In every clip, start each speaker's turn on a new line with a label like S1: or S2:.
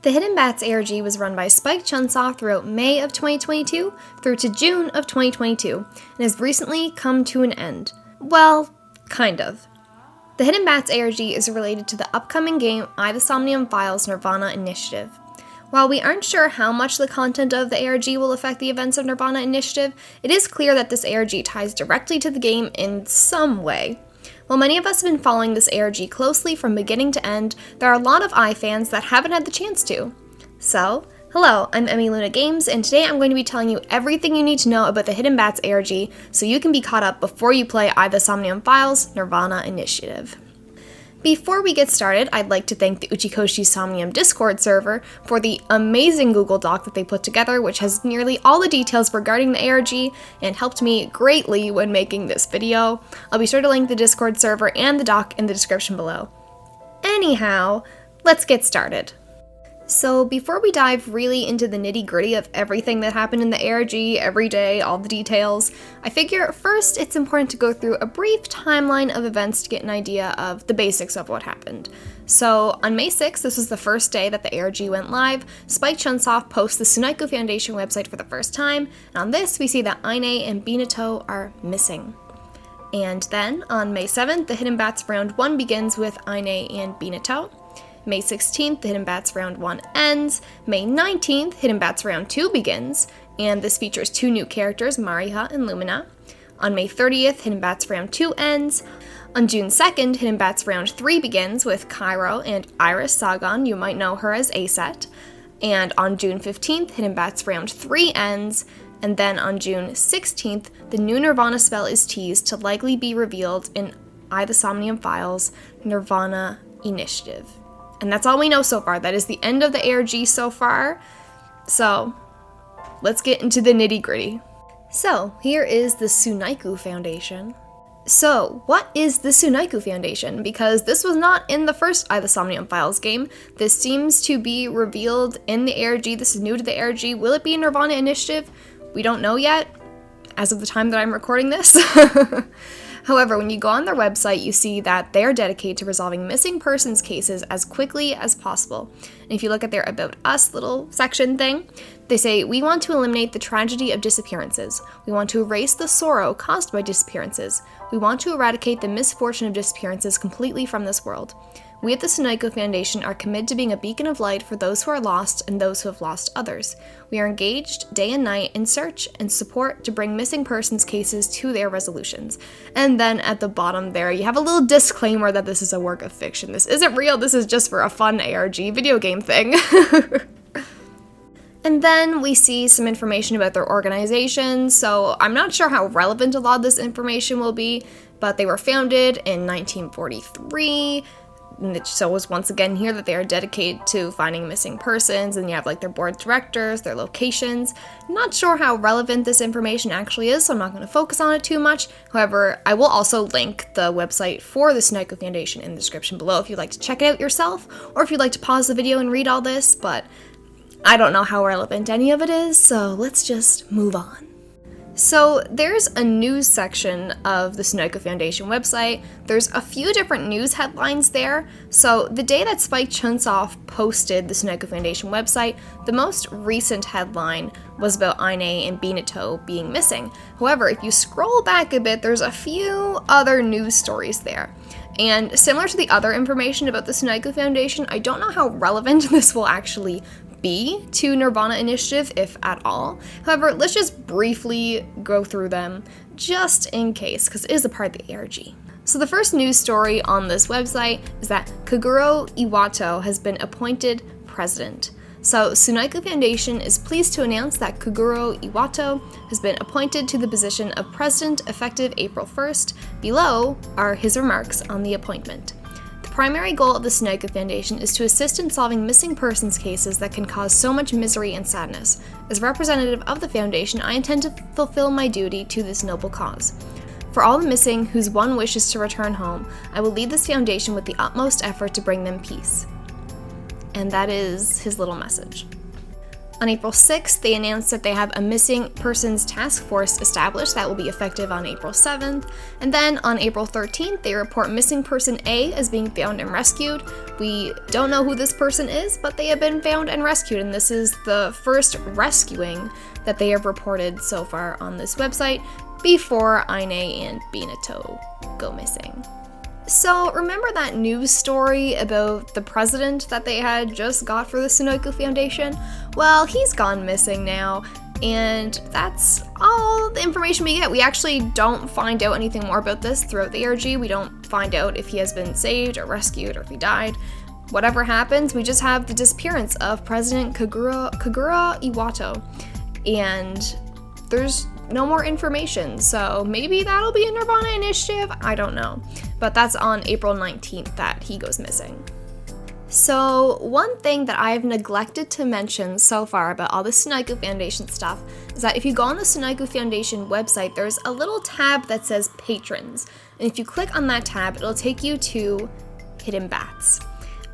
S1: The Hidden Bats ARG was run by Spike Chunsoft throughout May of 2022 through to June of 2022 and has recently come to an end. Well, kind of. The Hidden Bats ARG is related to the upcoming game the Somnium Files nirvanA Initiative. While we aren't sure how much the content of the ARG will affect the events of nirvanA Initiative, it is clear that this ARG ties directly to the game in some way. While many of us have been following this ARG closely from beginning to end, there are a lot of fans that haven't had the chance to. So, hello, I'm Emmy Luna Games, and today I'm going to be telling you everything you need to know about the Hidden Bats ARG so you can be caught up before you play the Somnium Files nirvanA Initiative. Before we get started, I'd like to thank the Uchikoshi Somnium Discord server for the amazing Google Doc that they put together, which has nearly all the details regarding the ARG and helped me greatly when making this video. I'll be sure to link the Discord server and the doc in the description below. Anyhow, let's get started. So before we dive really into the nitty-gritty of everything that happened in the ARG every day, all the details, I figure first it's important to go through a brief timeline of events to get an idea of the basics of what happened. So on May 6th, this was the first day that the ARG went live, Spike Chunsoft posts the Sunaiku Foundation website for the first time, and on this we see that Aine and Binato are missing. And then on May 7th, the Hidden Bats Round 1 begins with Aine and Binato. May 16th, the Hidden Bats Round 1 ends. May 19th, Hidden Bats Round 2 begins, and this features two new characters, Mariha and Lumina. On May 30th, Hidden Bats Round 2 ends. On June 2nd, Hidden Bats Round 3 begins with Kairo and Iris Sagan, you might know her as Aset. And on June 15th, Hidden Bats Round 3 ends. And then on June 16th, the new nirvanA spell is teased to likely be revealed in the Somnium Files nirvanA Initiative. And that's all we know so far. That is the end of the ARG so far. So, let's get into the nitty-gritty. So, here is the Sunaiku Foundation. So, what is the Sunaiku Foundation? Because this was not in the first the Somnium Files game. This seems to be revealed in the ARG. This is new to the ARG. Will it be a nirvanA Initiative? We don't know yet, as of the time that I'm recording this. However, when you go on their website, you see that they are dedicated to resolving missing persons cases as quickly as possible. And if you look at their About Us little section thing, they say, "We want to eliminate the tragedy of disappearances. We want to erase the sorrow caused by disappearances. We want to eradicate the misfortune of disappearances completely from this world. We at the Sunaiku Foundation are committed to being a beacon of light for those who are lost and those who have lost others. We are engaged day and night in search and support to bring missing persons cases to their resolutions." And then at the bottom there, you have a little disclaimer that this is a work of fiction. This isn't real, this is just for a fun ARG video game thing. And then we see some information about their organization, so I'm not sure how relevant a lot of this information will be, but they were founded in 1943. And it shows once again here that they are dedicated to finding missing persons, and you have their board of directors, their locations. Not sure how relevant this information actually is, so I'm not going to focus on it too much. However, I will also link the website for the Sunaiku Foundation in the description below if you'd like to check it out yourself, or if you'd like to pause the video and read all this, but I don't know how relevant any of it is, so let's just move on. So there's a news section of the Sunaiku Foundation website. There's a few different news headlines there. So the day that Spike Chunsoft posted the Sunaiku Foundation website, the most recent headline was about Aine and Binato being missing. However, if you scroll back a bit, there's a few other news stories there. And similar to the other information about the Sunaiku Foundation, I don't know how relevant this will actually be to nirvanA Initiative, if at all. However, let's just briefly go through them, just in case, because it is a part of the ARG. So the first news story on this website is that Kaguro Iwato has been appointed president. So Sunaiku Foundation is pleased to announce that Kaguro Iwato has been appointed to the position of president effective April 1st. Below are his remarks on the appointment. The primary goal of the Sunaiku Foundation is to assist in solving missing persons cases that can cause so much misery and sadness. As representative of the Foundation, I intend to fulfill my duty to this noble cause. For all the missing whose one wishes to return home, I will lead this foundation with the utmost effort to bring them peace. And that is his little message. On April 6th, they announced that they have a missing persons task force established that will be effective on April 7th. And then on April 13th, they report missing person A as being found and rescued. We don't know who this person is, but they have been found and rescued, and this is the first rescuing that they have reported so far on this website before Aine and Binato go missing. So, remember that news story about the president that they had just got for the Sunaiku Foundation? Well, he's gone missing now, and that's all the information we get. We actually don't find out anything more about this throughout the ARG. We don't find out if he has been saved or rescued or if he died. Whatever happens, we just have the disappearance of President Kagura Iwato, and there's no more information, so maybe that'll be a nirvanA initiative, I don't know. But that's on April 19th that he goes missing. So one thing that I've neglected to mention so far about all the Sunaiku Foundation stuff is that if you go on the Sunaiku Foundation website, there's a little tab that says Patrons. And if you click on that tab, it'll take you to Hidden Bats.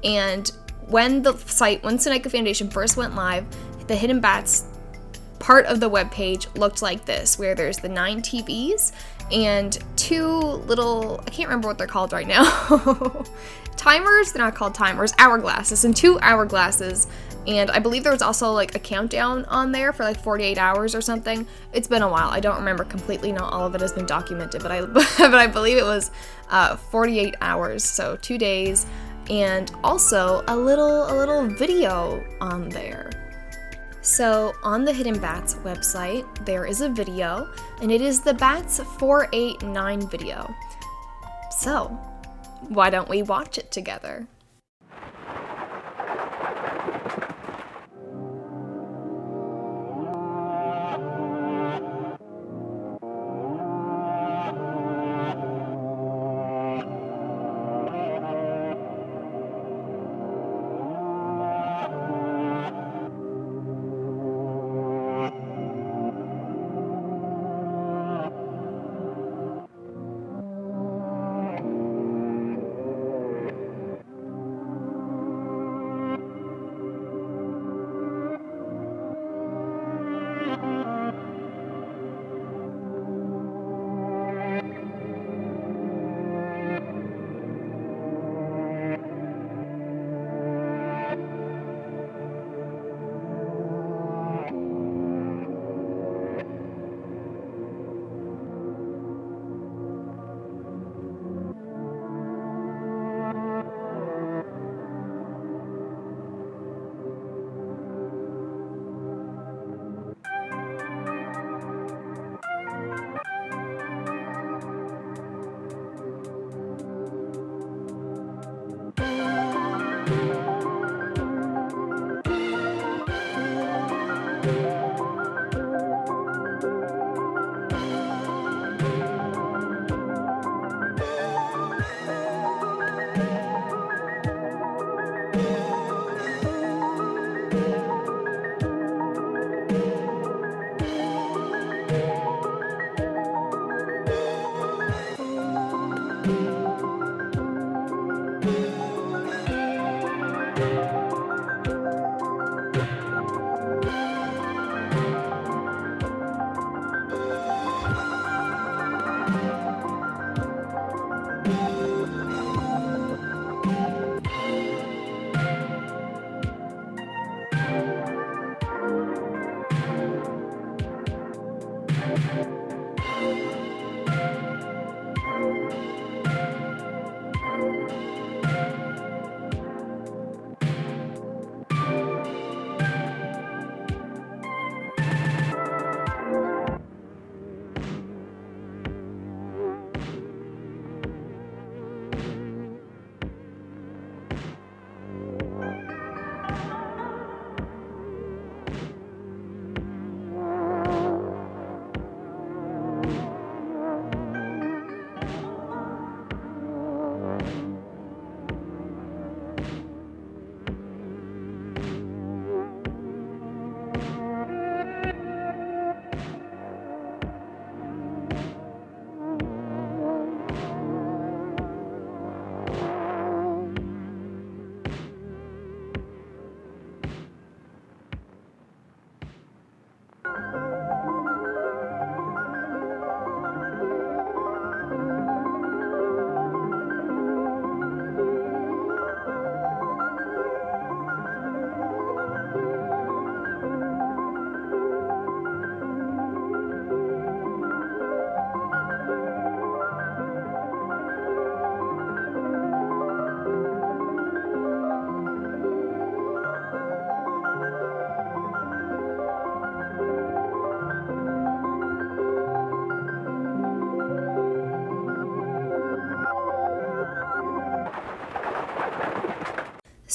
S1: And when Sunaiku Foundation first went live, the Hidden Bats part of the webpage looked like this, where there's the 9 TVs and 2 little, I can't remember what they're called right now, timers, they're not called timers, hourglasses, and 2 hourglasses, and I believe there was also like a countdown on there for like 48 hours or something. It's been a while, I don't remember completely, not all of it has been documented, but I believe it was 48 hours, so 2 days, and also a little video on there. So on the Hidden Bats website, there is a video, and it is the Bats 489 video. So, why don't we watch it together?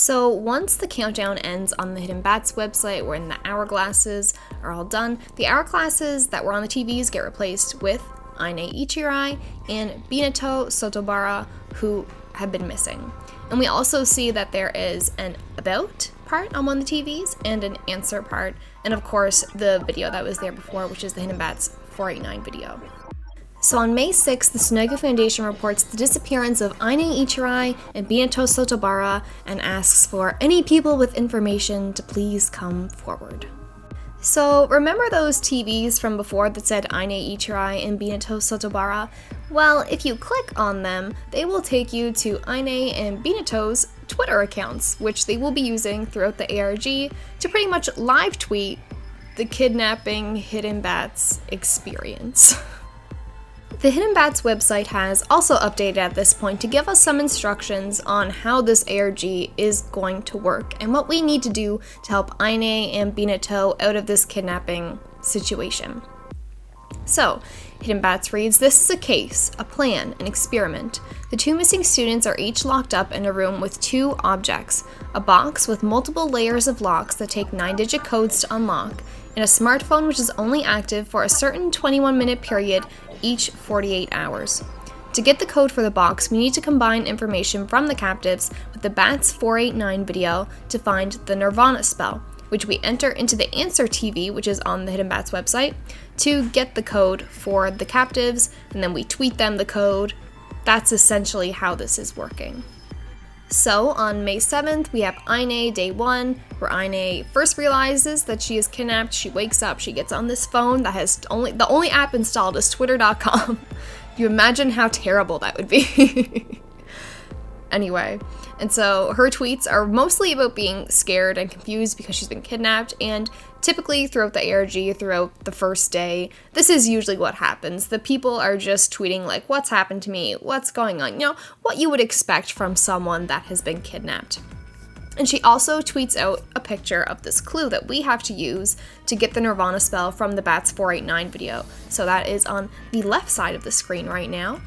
S1: So once the countdown ends on the Hidden Bats website, when the hourglasses are all done, the hourglasses that were on the TVs get replaced with Aine and Binato Sotobara, who have been missing. And we also see that there is an about part on one of the TVs and an answer part, and of course the video that was there before, which is the Hidden Bats 489 video. So on May 6th, the Sunaiku Foundation reports the disappearance of Aine and Binato Sotobara and asks for any people with information to please come forward. So remember those TVs from before that said Aine and Binato Sotobara? Well, if you click on them, they will take you to Aine and Binato's Twitter accounts, which they will be using throughout the ARG to pretty much live tweet the kidnapping Hidden Bats experience. The Hidden Bats website has also updated at this point to give us some instructions on how this ARG is going to work and what we need to do to help Aine and Binato out of this kidnapping situation. So, Hidden Bats reads, "This is a case, a plan, an experiment. The two missing students are each locked up in a room with two objects, a box with multiple layers of locks that take 9-digit codes to unlock, and a smartphone which is only active for a certain 21-minute period each 48 hours. To get the code for the box, we need to combine information from the captives with the Bats 489 video to find the nirvanA spell, which we enter into the answer TV, which is on the Hidden Bats website, to get the code for the captives, and then we tweet them the code. That's essentially how this is working." So on May 7th, we have Aine day 1, where Aine first realizes that she is kidnapped. She wakes up, she gets on this phone that has the only app installed is twitter.com. You imagine how terrible that would be. Anyway, and so her tweets are mostly about being scared and confused because she's been kidnapped, and typically throughout the ARG, throughout the first day, this is usually what happens. The people are just tweeting like, what's happened to me, what's going on, what you would expect from someone that has been kidnapped. And she also tweets out a picture of this clue that we have to use to get the nirvanA spell from the Bats 489 video. So that is on the left side of the screen right now.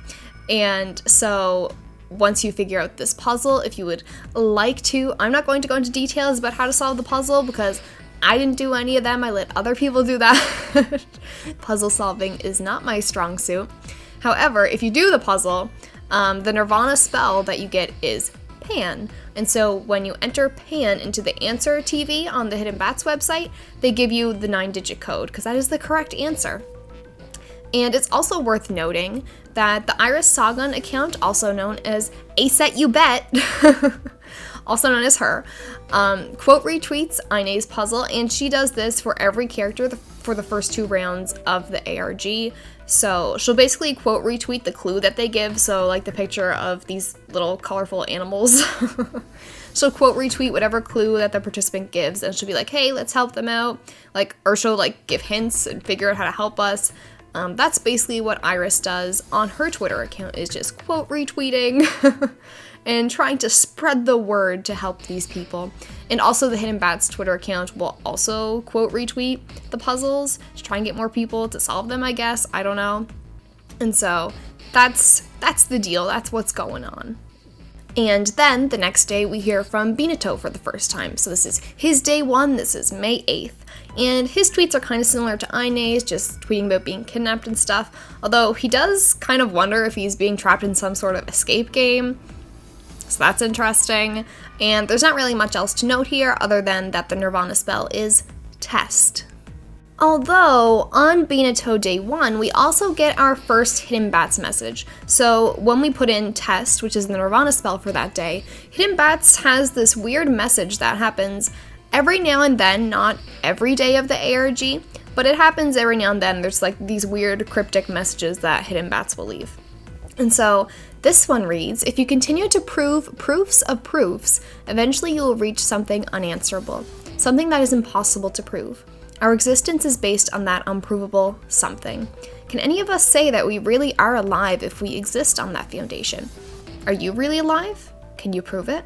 S1: And so once you figure out this puzzle, if you would like to, I'm not going to go into details about how to solve the puzzle because I didn't do any of them, I let other people do that. Puzzle solving is not my strong suit. However, if you do the puzzle, the nirvanA spell that you get is Pan. And so when you enter Pan into the answer TV on the Hidden Bats website, they give you the 9-digit code because that is the correct answer. And it's also worth noting that the Iris Sagan account, also known as Aset You Bet, also known as her, quote retweets Aine's puzzle, and she does this for every character for the first 2 rounds of the ARG. So she'll basically quote retweet the clue that they give, so like the picture of these little colorful animals. She'll quote retweet whatever clue that the participant gives, and she'll be like, hey, let's help them out, or she'll give hints and figure out how to help us. That's basically what Iris does on her Twitter account, is just quote retweeting and trying to spread the word to help these people. And also the Hidden Bats Twitter account will also quote retweet the puzzles to try and get more people to solve them, I guess. I don't know. And so that's the deal. That's what's going on. And then the next day we hear from Binato for the first time. So this is his day 1. This is May 8th. And his tweets are kind of similar to Aine's, just tweeting about being kidnapped and stuff. Although he does kind of wonder if he's being trapped in some sort of escape game. So that's interesting. And there's not really much else to note here other than that the nirvanA spell is Test. Although, on Binato day 1, we also get our first Hidden Bats message. So when we put in Test, which is the nirvanA spell for that day, Hidden Bats has this weird message that happens every now and then, not every day of the ARG, but it happens every now and then. There's these weird cryptic messages that Hidden Bats will leave. And so this one reads, if you continue to prove proofs of proofs, eventually you will reach something unanswerable, something that is impossible to prove. Our existence is based on that unprovable something. Can any of us say that we really are alive if we exist on that foundation? Are you really alive? Can you prove it?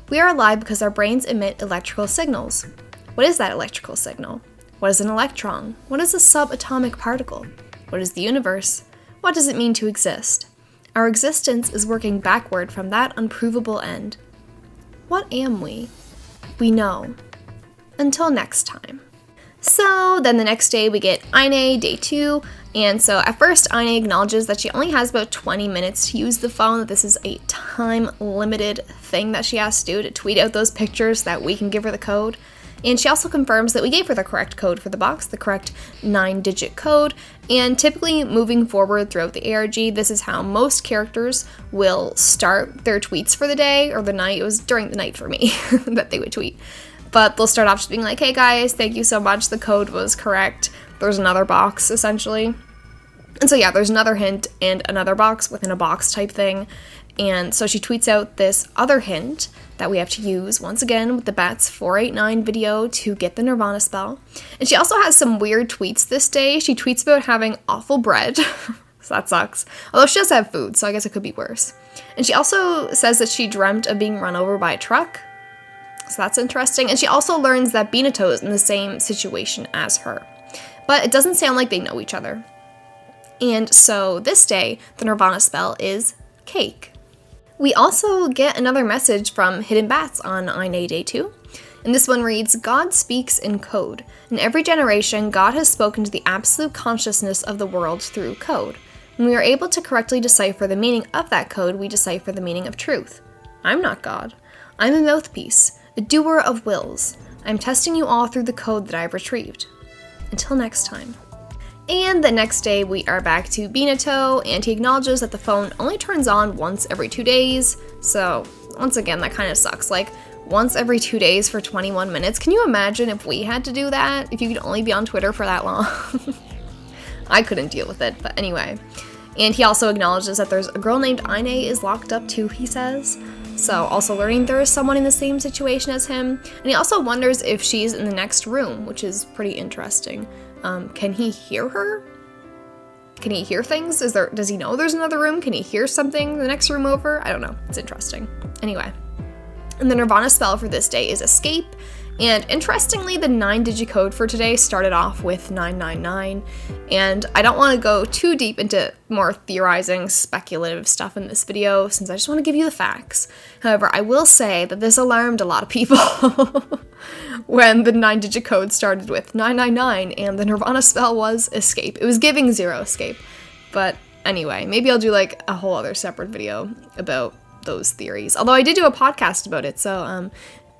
S1: We are alive because our brains emit electrical signals. What is that electrical signal? What is an electron? What is a subatomic particle? What is the universe? What does it mean to exist? Our existence is working backward from that unprovable end. What am we? We know. Until next time. So then the next day we get Aine, day 2, and so at first Aine acknowledges that she only has about 20 minutes to use the phone, that this is a time-limited thing that she has to do to tweet out those pictures that we can give her the code. And she also confirms that we gave her the correct code for the box, the correct 9-digit code, and typically moving forward throughout the ARG, this is how most characters will start their tweets for the day or the night. It was during the night for me that they would tweet. But they'll start off just being like, hey guys, thank you so much, the code was correct. There's another box, essentially. And so yeah, there's another hint and another box within a box type thing. And so she tweets out this other hint that we have to use, once again, with the Bats 489 video to get the nirvanA spell. And she also has some weird tweets this day. She tweets about having awful bread, so that sucks. Although she does have food, so I guess it could be worse. And she also says that she dreamt of being run over by a truck. So that's interesting. And she also learns that Binato is in the same situation as her. But it doesn't sound like they know each other. And so this day, the nirvanA spell is cake. We also get another message from Hidden Bats on Aine Day 2. And this one reads, God speaks in code. In every generation, God has spoken to the absolute consciousness of the world through code. When we are able to correctly decipher the meaning of that code, we decipher the meaning of truth. I'm not God. I'm a mouthpiece. A doer of wills. I'm testing you all through the code that I've retrieved. Until next time. And the next day we are back to Binato, and he acknowledges that the phone only turns on once every 2 days. So once again, that kind of sucks. Like once every 2 days for 21 minutes. Can you imagine if we had to do that? If you could only be on Twitter for that long? I couldn't deal with it, but anyway. And he also acknowledges that there's a girl named Aine is locked up too, he says. So also learning there is someone in the same situation as him. And he also wonders if she's in the next room, which is pretty interesting. Can he hear her? Can he hear things? Does he know there's another room? Can he hear something the next room over? I don't know. It's interesting. Anyway. And the nirvanA spell for this day is escape. And interestingly, the 9-digit code for today started off with 999. And I don't want to go too deep into more theorizing, speculative stuff in this video, since I just want to give you the facts. However, I will say that this alarmed a lot of people when the 9-digit code started with 999 and the nirvanA spell was escape. It was giving 0 escape. But anyway, maybe I'll do like a whole other separate video about those theories. Although I did do a podcast about it, so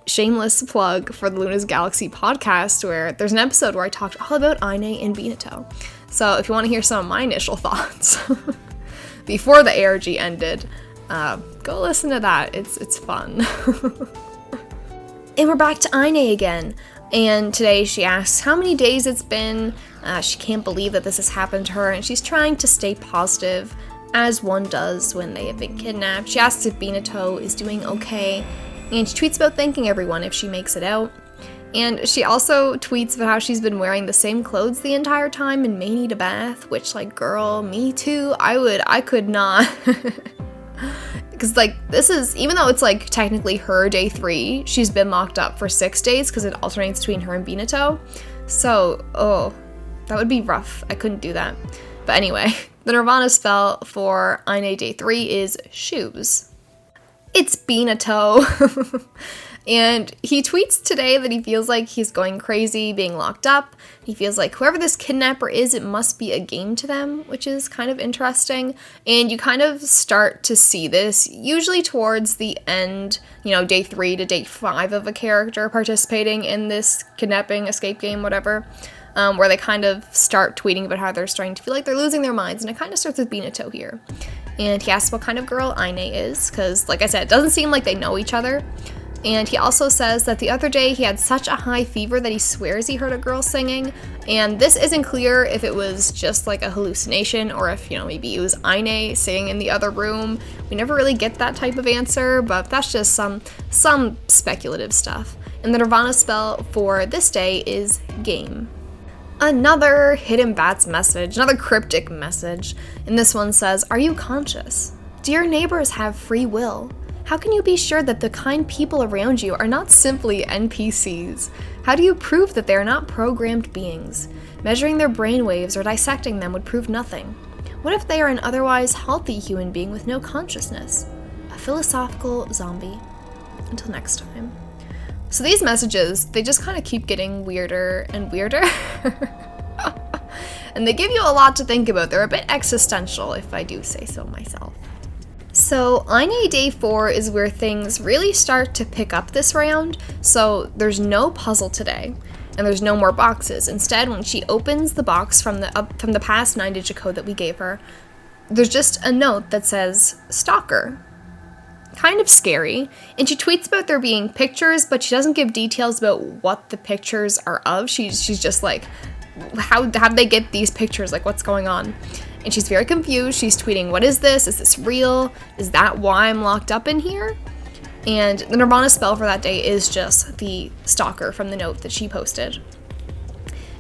S1: shameless plug for the Luna's Galaxy podcast, where there's an episode where I talked all about Aine and Binato. So if you want to hear some of my initial thoughts before the ARG ended, go listen to that. It's fun. And we're back to Aine again. And today she asks how many days it's been. She can't believe that this has happened to her, and she's trying to stay positive, as one does when they have been kidnapped. She asks if Binato is doing okay, and she tweets about thanking everyone if she makes it out. And she also tweets about how she's been wearing the same clothes the entire time and may need a bath, which, like, girl, me too. I could not. Because, like, this is, even though it's, like, technically her day 3, she's been locked up for 6 days because it alternates between her and Binato. So, that would be rough. I couldn't do that. But anyway, the nirvanA spell for Aine day 3 is shoes. It's Binato. And he tweets today that he feels like he's going crazy being locked up. He feels like whoever this kidnapper is, it must be a game to them, which is kind of interesting. And you kind of start to see this usually towards the end, you know, day 3 to day 5 of a character participating in this kidnapping, escape game, whatever. Where they kind of start tweeting about how they're starting to feel like they're losing their minds. And it kind of starts with Binato here. And he asks what kind of girl Aine is, because, like I said, it doesn't seem like they know each other. And he also says that the other day he had such a high fever that he swears he heard a girl singing. And this isn't clear if it was just like a hallucination or if, you know, maybe it was Aine singing in the other room. We never really get that type of answer, but that's just some speculative stuff. And the nirvanA spell for this day is game. Another Hidden Bats message, another cryptic message. And this one says, are you conscious? Do your neighbors have free will? How can you be sure that the kind people around you are not simply NPCs? How do you prove that they are not programmed beings? Measuring their brainwaves or dissecting them would prove nothing. What if they are an otherwise healthy human being with no consciousness? A philosophical zombie. Until next time. So these messages, they just kind of keep getting weirder and weirder. And they give you a lot to think about. They're a bit existential, if I do say so myself. So Aine Day 4 is where things really start to pick up this round. So there's no puzzle today, and there's no more boxes. Instead, when she opens the box from the past 9-digit code that we gave her, there's just a note that says "Stalker." Kind of scary. And she tweets about there being pictures, but she doesn't give details about what the pictures are of. She's just like, how'd they get these pictures? Like, what's going on? And she's very confused. She's tweeting, what is this? Is this real? Is that why I'm locked up in here? And the nirvanA spell for that day is just the stalker from the note that she posted.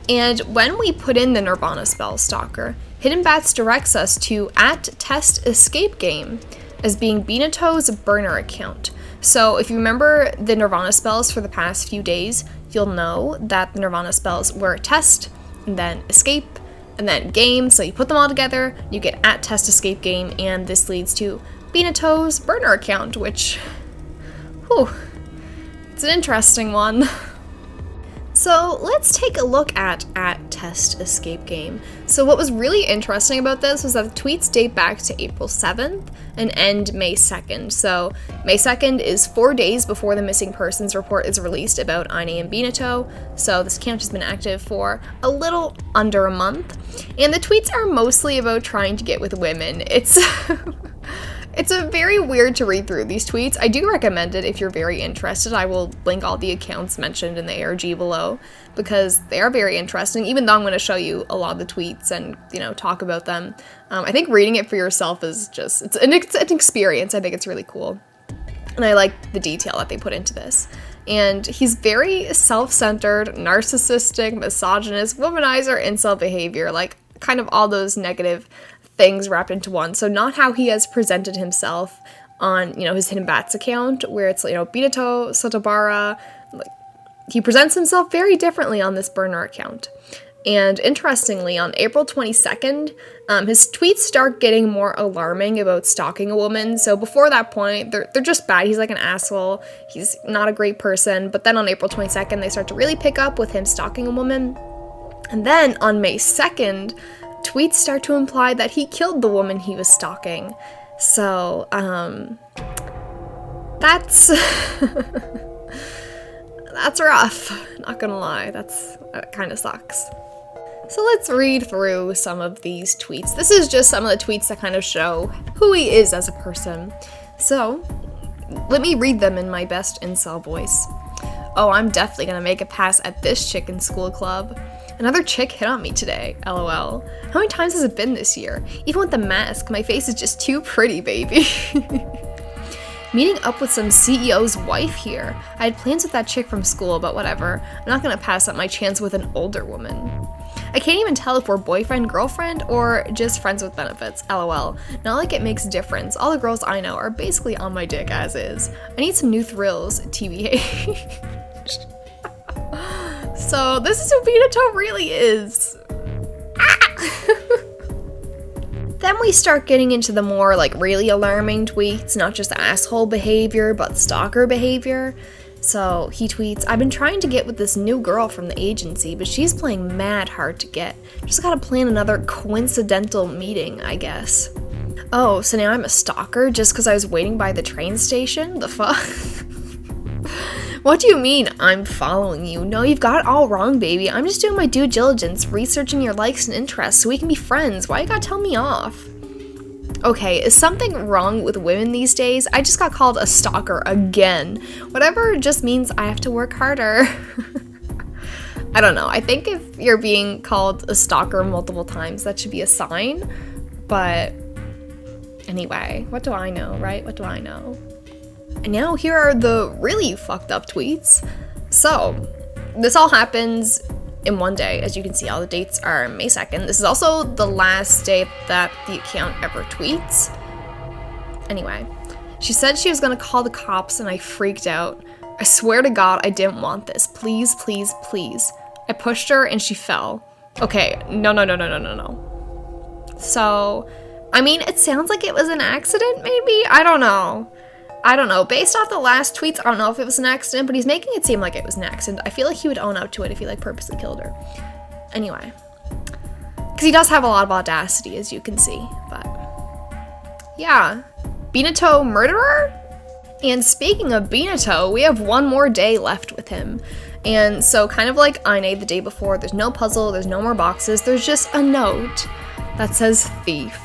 S1: And when we put in the nirvanA spell stalker, Hidden Bats directs us to @test_escape_game as being Binato's burner account. So if you remember the nirvanA spells for the past few days, you'll know that the nirvanA spells were test, and then escape, and then game. So you put them all together, you get @test_escape_game, and this leads to Binato's burner account, which, whew, it's an interesting one. So let's take a look at @test_escape_game. So what was really interesting about this was that the tweets date back to April 7th and end May 2nd. So May 2nd is 4 days before the missing persons report is released about Aine and Binato. So this account has been active for a little under a month. And the tweets are mostly about trying to get with women. It's a very weird to read through these tweets. I do recommend it if you're very interested. I will link all the accounts mentioned in the ARG below because they are very interesting, even though I'm going to show you a lot of the tweets and, talk about them. I think reading it for yourself is just, it's an experience. I think it's really cool. And I like the detail that they put into this. And he's very self-centered, narcissistic, misogynist, womanizer, incel behavior, like kind of all those negative things wrapped into one. So not how he has presented himself on, his Hidden Bats account, where it's, Binato, Sotabara, like, he presents himself very differently on this burner account. And interestingly, on April 22nd, his tweets start getting more alarming about stalking a woman. So before that point, they're just bad. He's like an asshole. He's not a great person. But then on April 22nd, they start to really pick up with him stalking a woman. And then on May 2nd, tweets start to imply that he killed the woman he was stalking. So, that's that's rough, not gonna lie. That kind of sucks. So let's read through some of these tweets. This is just some of the tweets that kind of show who he is as a person. So, let me read them in my best incel voice. Oh, I'm definitely gonna make a pass at this chick in school club. Another chick hit on me today, lol. How many times has it been this year? Even with the mask, my face is just too pretty, baby. Meeting up with some CEO's wife here. I had plans with that chick from school, but whatever. I'm not gonna pass up my chance with an older woman. I can't even tell if we're boyfriend, girlfriend, or just friends with benefits, lol. Not like it makes a difference. All the girls I know are basically on my dick as is. I need some new thrills, TBH. So this is who Binato really is. Then we start getting into the more really alarming tweets, not just asshole behavior, but stalker behavior. So he tweets, I've been trying to get with this new girl from the agency, but she's playing mad hard to get. Just gotta plan another coincidental meeting, I guess. Oh, so now I'm a stalker just because I was waiting by the train station? The fuck? What do you mean, I'm following you? No, you've got it all wrong, baby. I'm just doing my due diligence, researching your likes and interests so we can be friends. Why you gotta tell me off? Okay, is something wrong with women these days? I just got called a stalker again. Whatever just means I have to work harder. I don't know. I think if you're being called a stalker multiple times, that should be a sign. But anyway, what do I know, right? What do I know? And now here are the really fucked up tweets. So, this all happens in one day. As you can see, all the dates are May 2nd. This is also the last day that the account ever tweets. Anyway, she said she was gonna call the cops and I freaked out. I swear to God, I didn't want this. Please, please, please. I pushed her and she fell. Okay, no. So, I mean, it sounds like it was an accident, maybe? I don't know. I don't know, based off the last tweets, I don't know if it was an accident, but he's making it seem like it was an accident. I feel like he would own up to it if he like purposely killed her. Anyway, because he does have a lot of audacity, as you can see, but yeah. Binato murderer? And speaking of Binato, we have one more day left with him. And so kind of like Aine the day before, there's no puzzle, there's no more boxes, there's just a note that says thief.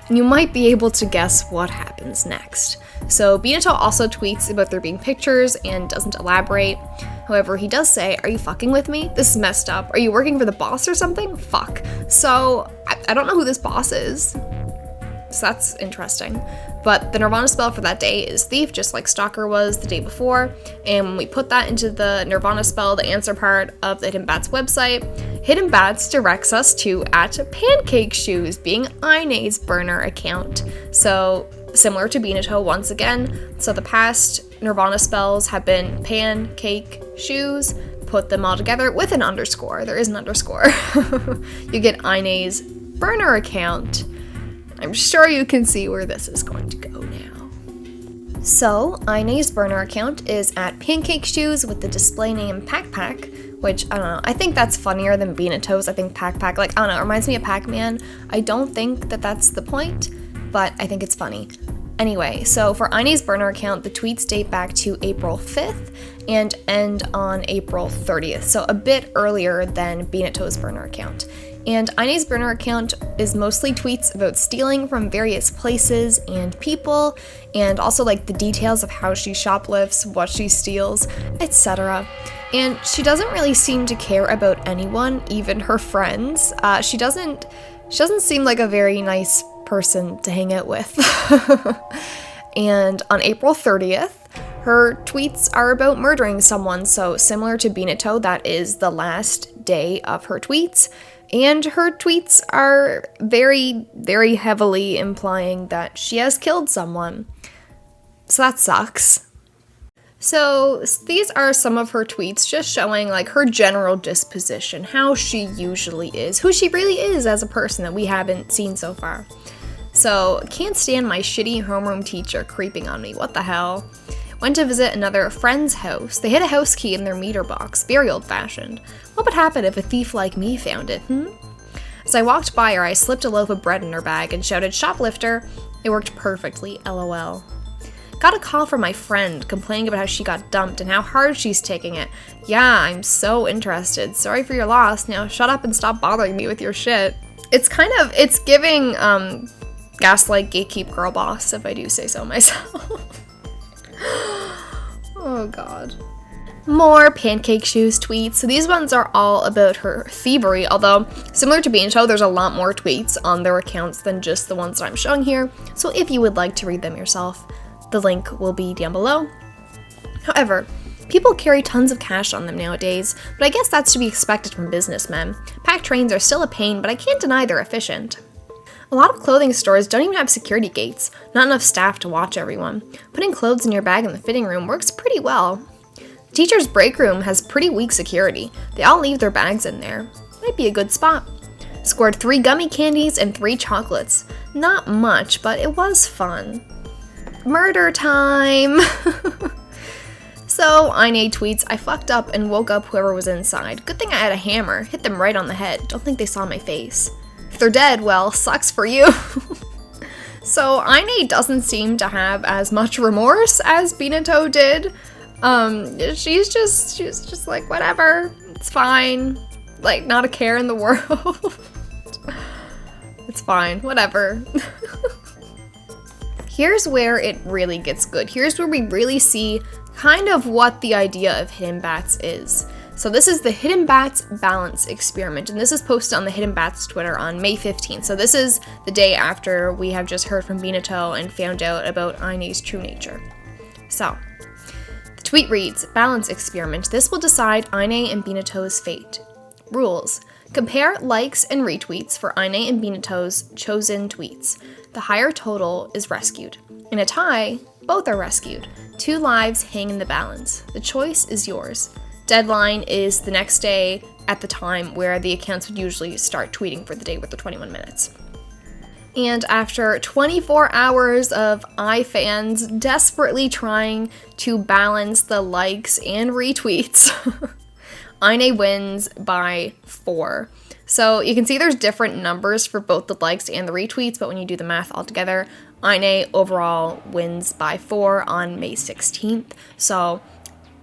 S1: And you might be able to guess what happens next. So Binato also tweets about there being pictures and doesn't elaborate. However, he does say, "Are you fucking with me? This is messed up. Are you working for the boss or something? Fuck." So I don't know who this boss is. So that's interesting. But the nirvanA spell for that day is thief, just like Sk8er was the day before. And when we put that into the nirvanA spell, the answer part of the Hidden Bats website, Hidden Bats directs us to @pancake shoes, being Aine's burner account. So similar to Binato once again. So the past nirvanA spells have been pancake shoes. Put them all together with an underscore. There is an underscore. You get Aine's burner account. I'm sure you can see where this is going to go now. So, Aine's burner account is @pancake shoes with the display name Pac, which, I don't know, I think that's funnier than Binato's. I think Pac, like, I don't know, it reminds me of Pac-Man. I don't think that that's the point, but I think it's funny. Anyway, so for Aine's burner account, the tweets date back to April 5th and end on April 30th, so a bit earlier than Binato's burner account. And Aine's burner account is mostly tweets about stealing from various places and people, and also like the details of how she shoplifts, what she steals, etc. And she doesn't really seem to care about anyone, even her friends. She doesn't seem like a very nice person to hang out with. And on April 30th, her tweets are about murdering someone, so similar to Binato, that is the last day of her tweets. And her tweets are very, very heavily implying that she has killed someone. So that sucks. So these are some of her tweets, just showing like her general disposition, how she usually is, who she really is as a person that we haven't seen so far. So, can't stand my shitty homeroom teacher creeping on me, what the hell? Went to visit another friend's house. They hid a house key in their meter box, very old-fashioned. What would happen if a thief like me found it, As I walked by her, I slipped a loaf of bread in her bag and shouted, "Shoplifter!" It worked perfectly, LOL. Got a call from my friend complaining about how she got dumped and how hard she's taking it. Yeah, I'm so interested. Sorry for your loss. Now shut up and stop bothering me with your shit. It's giving, gaslight gatekeep girl boss, if I do say so myself. Oh god. More pancake shoes tweets. So these ones are all about her thievery, although similar to Binato, there's a lot more tweets on their accounts than just the ones that I'm showing here. So if you would like to read them yourself, the link will be down below. However, people carry tons of cash on them nowadays, but I guess that's to be expected from businessmen. Packed trains are still a pain, but I can't deny they're efficient. A lot of clothing stores don't even have security gates, not enough staff to watch everyone. Putting clothes in your bag in the fitting room works pretty well. The teacher's break room has pretty weak security. They all leave their bags in there. Might be a good spot. Scored 3 gummy candies and 3 chocolates. Not much, but it was fun. Murder time! So, Aine tweets, "I fucked up and woke up whoever was inside. Good thing I had a hammer. Hit them right on the head. Don't think they saw my face. If they're dead, well, sucks for you." So Aine doesn't seem to have as much remorse as Binato did. She's just like, whatever, it's fine. Like, not a care in the world. It's fine, whatever. Here's where it really gets good. Here's where we really see kind of what the idea of Hidden Bats is. So this is the Hidden Bats balance experiment, and this is posted on the Hidden Bats Twitter on May 15th. So this is the day after we have just heard from Binato and found out about Aine's true nature. So, the tweet reads, "Balance experiment. This will decide Aine and Binato's fate. Rules. Compare likes and retweets for Aine and Binato's chosen tweets. The higher total is rescued. In a tie, both are rescued. 2 lives hang in the balance. The choice is yours. Deadline is the next day at the time where the accounts would usually start tweeting for the day with the 21 minutes. And after 24 hours of fans desperately trying to balance the likes and retweets, Aine wins by 4. So you can see there's different numbers for both the likes and the retweets, but when you do the math all together, Aine overall wins by 4 on May 16th. So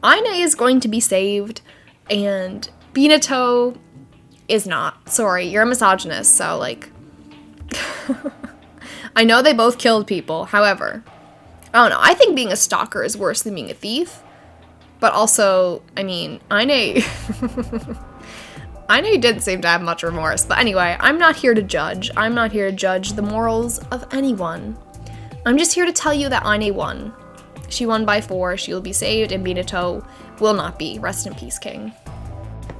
S1: Aine is going to be saved, and Binato is not. Sorry, you're a misogynist, so like... I know they both killed people, however, I don't know, I think being a stalker is worse than being a thief, but also, I mean, Aine didn't seem to have much remorse, but anyway, I'm not here to judge. I'm not here to judge the morals of anyone. I'm just here to tell you that Aine won. She won by 4, she will be saved, and Binato will not be. Rest in peace, King.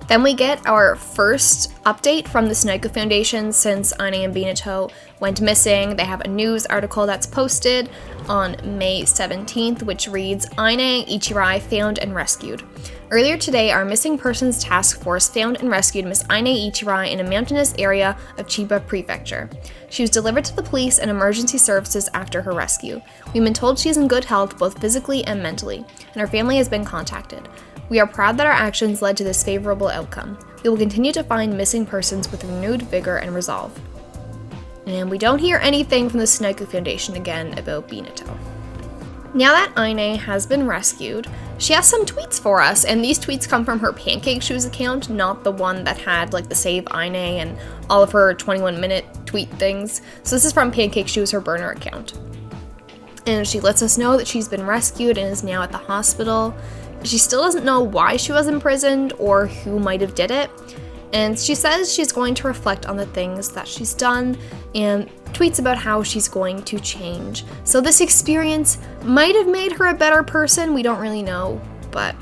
S1: Then we get our first update from the Sunaiku Foundation since Aine and Binato went missing. They have a news article that's posted on May 17th, which reads, Aine Ichirai found and rescued. Earlier today, our missing persons task force found and rescued Miss Aine Ichirai in a mountainous area of Chiba Prefecture. She was delivered to the police and emergency services after her rescue. We've been told she is in good health both physically and mentally, and her family has been contacted. We are proud that our actions led to this favorable outcome. We will continue to find missing persons with renewed vigor and resolve. And we don't hear anything from the Sunaiku Foundation again about Binato. Now that Aine has been rescued, she has some tweets for us, and these tweets come from her Pancake Shoes account, not the one that had like the Save Aine and all of her 21-minute tweet things. So this is from Pancake Shoes, her burner account. And she lets us know that she's been rescued and is now at the hospital. She still doesn't know why she was imprisoned or who might have did it. And she says she's going to reflect on the things that she's done and tweets about how she's going to change. So this experience might have made her a better person, we don't really know, but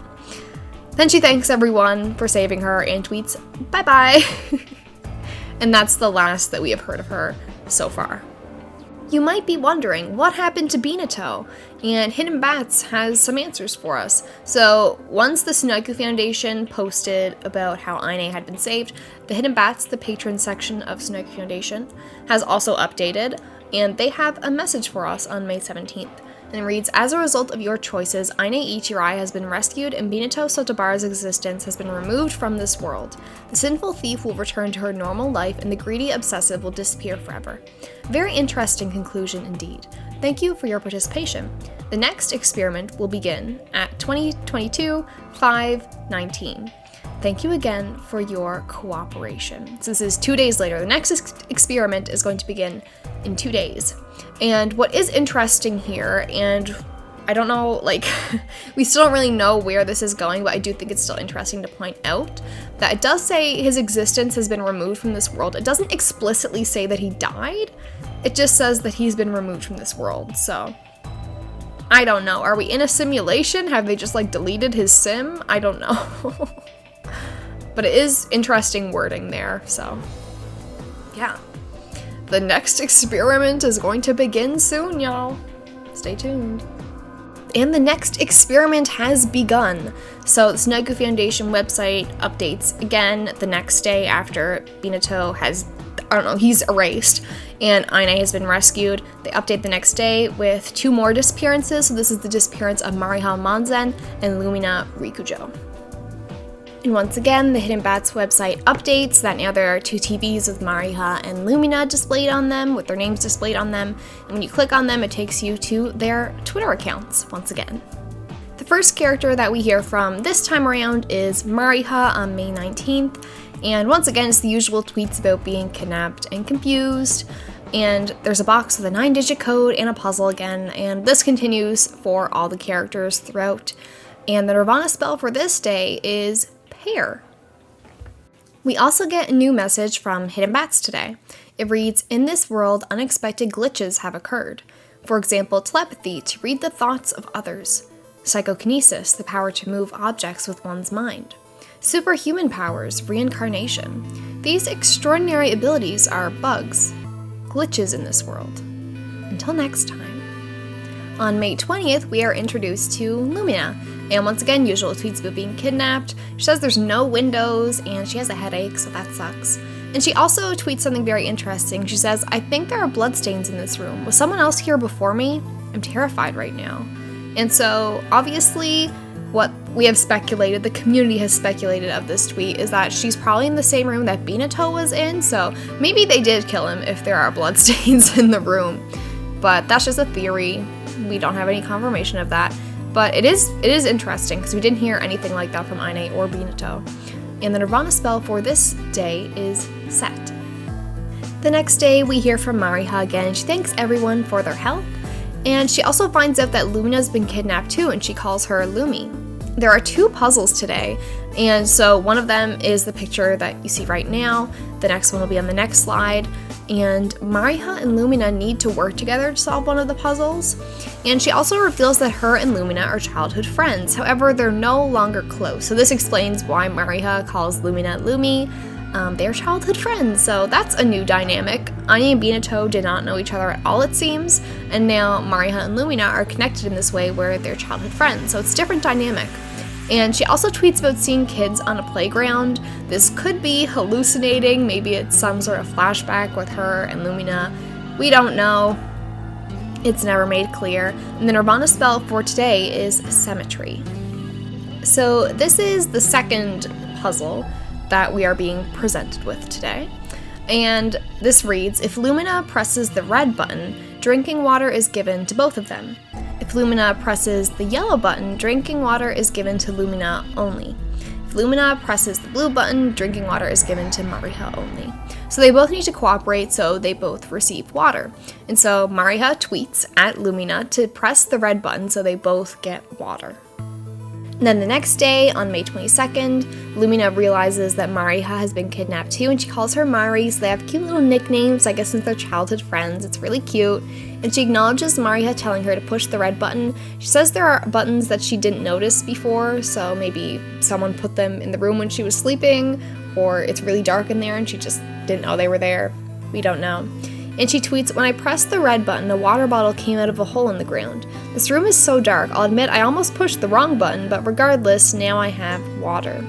S1: then she thanks everyone for saving her and tweets, bye-bye. And that's the last that we have heard of her so far. You might be wondering, what happened to Binato? And Hidden Bats has some answers for us. So, once the Sunaiku Foundation posted about how Aine had been saved, the Hidden Bats, the patron section of Sunaiku Foundation, has also updated, and they have a message for us on May 17th. And it reads, as a result of your choices, Aine Ichirai has been rescued and Binato Sotabara's existence has been removed from this world. The sinful thief will return to her normal life and the greedy obsessive will disappear forever. Very interesting conclusion indeed. Thank you for your participation. The next experiment will begin at 2022-5-19. Thank you again for your cooperation. So this is 2 days later. The next experiment is going to begin in 2 days. And what is interesting here, and I don't know, like, we still don't really know where this is going, but I do think it's still interesting to point out that it does say his existence has been removed from this world. It doesn't explicitly say that he died. It just says that he's been removed from this world, so I don't know. Are we in a simulation? Have they just, like, deleted his sim? I don't know. But it is interesting wording there, so yeah. The next experiment is going to begin soon, y'all. Stay tuned. And the next experiment has begun. So the Sunaiku Foundation website updates again the next day after Binato has, I don't know, he's erased and Aine has been rescued. They update the next day with 2 more disappearances. So this is the disappearance of Mariha Manzen and Lumina Rikujo. And once again, the Hidden Bats website updates that now there are 2 TVs with Mariha and Lumina displayed on them, with their names displayed on them, and when you click on them, it takes you to their Twitter accounts once again. The first character that we hear from this time around is Mariha on May 19th, and once again, it's the usual tweets about being kidnapped and confused, and there's a box with a 9-digit code and a puzzle again, and this continues for all the characters throughout. And the nirvanA spell for this day is pair. We also get a new message from Hidden Bats today. It reads, in this world, unexpected glitches have occurred. For example, telepathy, to read the thoughts of others. Psychokinesis, the power to move objects with one's mind. Superhuman powers, reincarnation. These extraordinary abilities are bugs, glitches in this world. Until next time. On May 20th, we are introduced to Lumina, and once again, usual tweets about being kidnapped. She says there's no windows, and she has a headache, so that sucks. And she also tweets something very interesting. She says, "I think there are bloodstains in this room. Was someone else here before me? I'm terrified right now." And so obviously what we have speculated, the community has speculated of this tweet, is that she's probably in the same room that Binato was in. So maybe they did kill him if there are bloodstains in the room. But that's just a theory. We don't have any confirmation of that. But it is interesting because we didn't hear anything like that from Aine or Binato. And the nirvanA spell for this day is set. The next day, we hear from Mariha again, and she thanks everyone for their help. And she also finds out that Lumina's been kidnapped too, and she calls her Lumi. There are 2 puzzles today, and so one of them is the picture that you see right now. The next one will be on the next slide. And Mariha and Lumina need to work together to solve one of the puzzles. And she also reveals that her and Lumina are childhood friends. However, they're no longer close. So this explains why Mariha calls Lumina Lumi. They're childhood friends, so that's a new dynamic. Aine and Binato did not know each other at all, it seems, and now Mariha and Lumina are connected in this way where they're childhood friends, so it's a different dynamic. And she also tweets about seeing kids on a playground. This could be hallucinating, maybe it's some sort of flashback with her and Lumina. We don't know. It's never made clear. And the nirvanA spell for today is Symmetry. So this is the second puzzle that we are being presented with today. And this reads, if Lumina presses the red button, drinking water is given to both of them. If Lumina presses the yellow button, drinking water is given to Lumina only. If Lumina presses the blue button, drinking water is given to Mariha only. So they both need to cooperate so they both receive water. And so Mariha tweets at Lumina to press the red button so they both get water. And then the next day, on May 22nd, Lumina realizes that Mariha has been kidnapped too, and she calls her Mari, so they have cute little nicknames, I guess since they're childhood friends. It's really cute. And she acknowledges Mariha telling her to push the red button. She says there are buttons that she didn't notice before, so maybe someone put them in the room when she was sleeping, or it's really dark in there and she just didn't know they were there. We don't know. And she tweets, when I pressed the red button, a water bottle came out of a hole in the ground. This room is so dark, I'll admit I almost pushed the wrong button, but regardless, now I have water.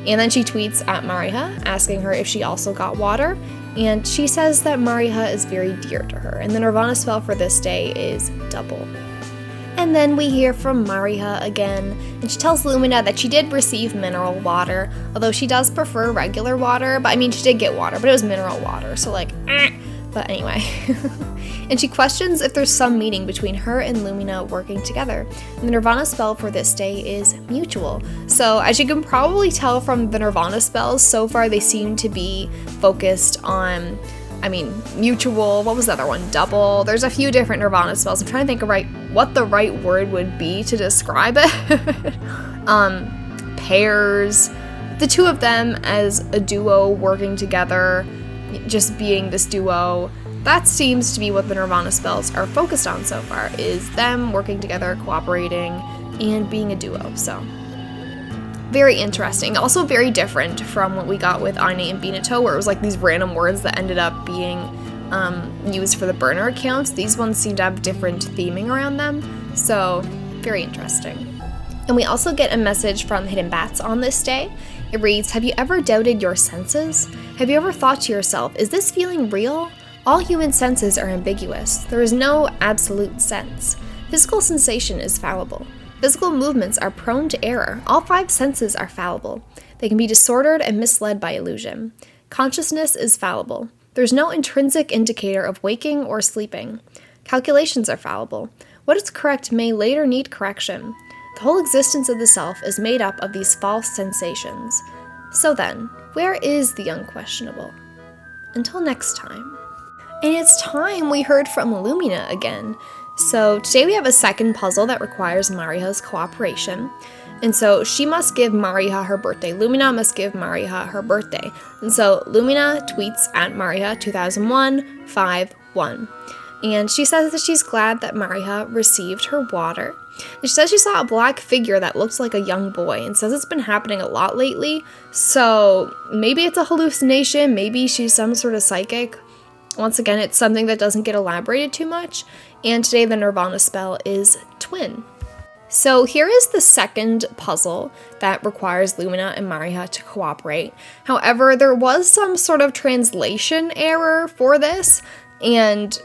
S1: And then she tweets at Mariha, asking her if she also got water, and she says that Mariha is very dear to her, and the nirvanA spell for this day is Double. And then we hear from Mariha again, and she tells Lumina that she did receive mineral water, although she does prefer regular water, but I mean she did get water, but it was mineral water, so like, But anyway, and she questions if there's some meaning between her and Lumina working together. And the nirvanA spell for this day is Mutual. So as you can probably tell from the nirvanA spells, so far they seem to be focused on, Mutual, what was the other one? Double. There's a few different nirvanA spells. I'm trying to think of what the right word would be to describe it. Pairs. The two of them as a duo working together, just being this duo, that seems to be what the nirvanA spells are focused on so far, is them working together, cooperating, and being a duo. So very interesting. Also very different from what we got with Aine and Binato, where it was like these random words that ended up being used for the burner accounts. These ones seem to have different theming around them, so very interesting. And we also get a message from Hidden Bats on this day. It reads, have you ever doubted your senses? Have you ever thought to yourself, is this feeling real? All human senses are ambiguous. There is no absolute sense. Physical sensation is fallible. Physical movements are prone to error. All 5 senses are fallible. They can be disordered and misled by illusion. Consciousness is fallible. There is no intrinsic indicator of waking or sleeping. Calculations are fallible. What is correct may later need correction. The whole existence of the self is made up of these false sensations. So then, where is the unquestionable? Until next time. And it's time we heard from Lumina again. So today we have a second puzzle that requires Mariha's cooperation. And so she must give Mariha her birthday. Lumina must give Mariha her birthday. And so Lumina tweets at Mariha 2001-5-1. And she says that she's glad that Mariha received her water. And she says she saw a black figure that looks like a young boy, and says it's been happening a lot lately. So maybe it's a hallucination, maybe she's some sort of psychic. Once again, it's something that doesn't get elaborated too much. And today the nirvanA spell is Twin. So here is the second puzzle that requires Lumina and Mariha to cooperate. However, there was some sort of translation error for this, and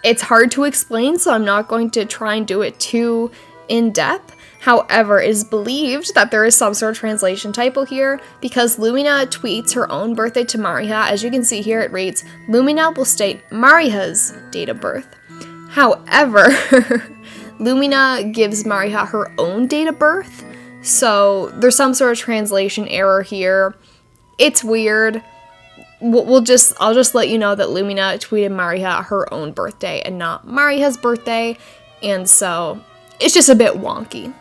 S1: it's hard to explain, so I'm not going to try and do it too in depth. However, it is believed that there is some sort of translation typo here because Lumina tweets her own birthday to Mariha. As you can see here, it reads, Lumina will state Mariha's date of birth. However, Lumina gives Mariha her own date of birth, so there's some sort of translation error here. It's weird. I'll just let you know that Lumina tweeted Mariha her own birthday and not Mariha's birthday, and so it's just a bit wonky,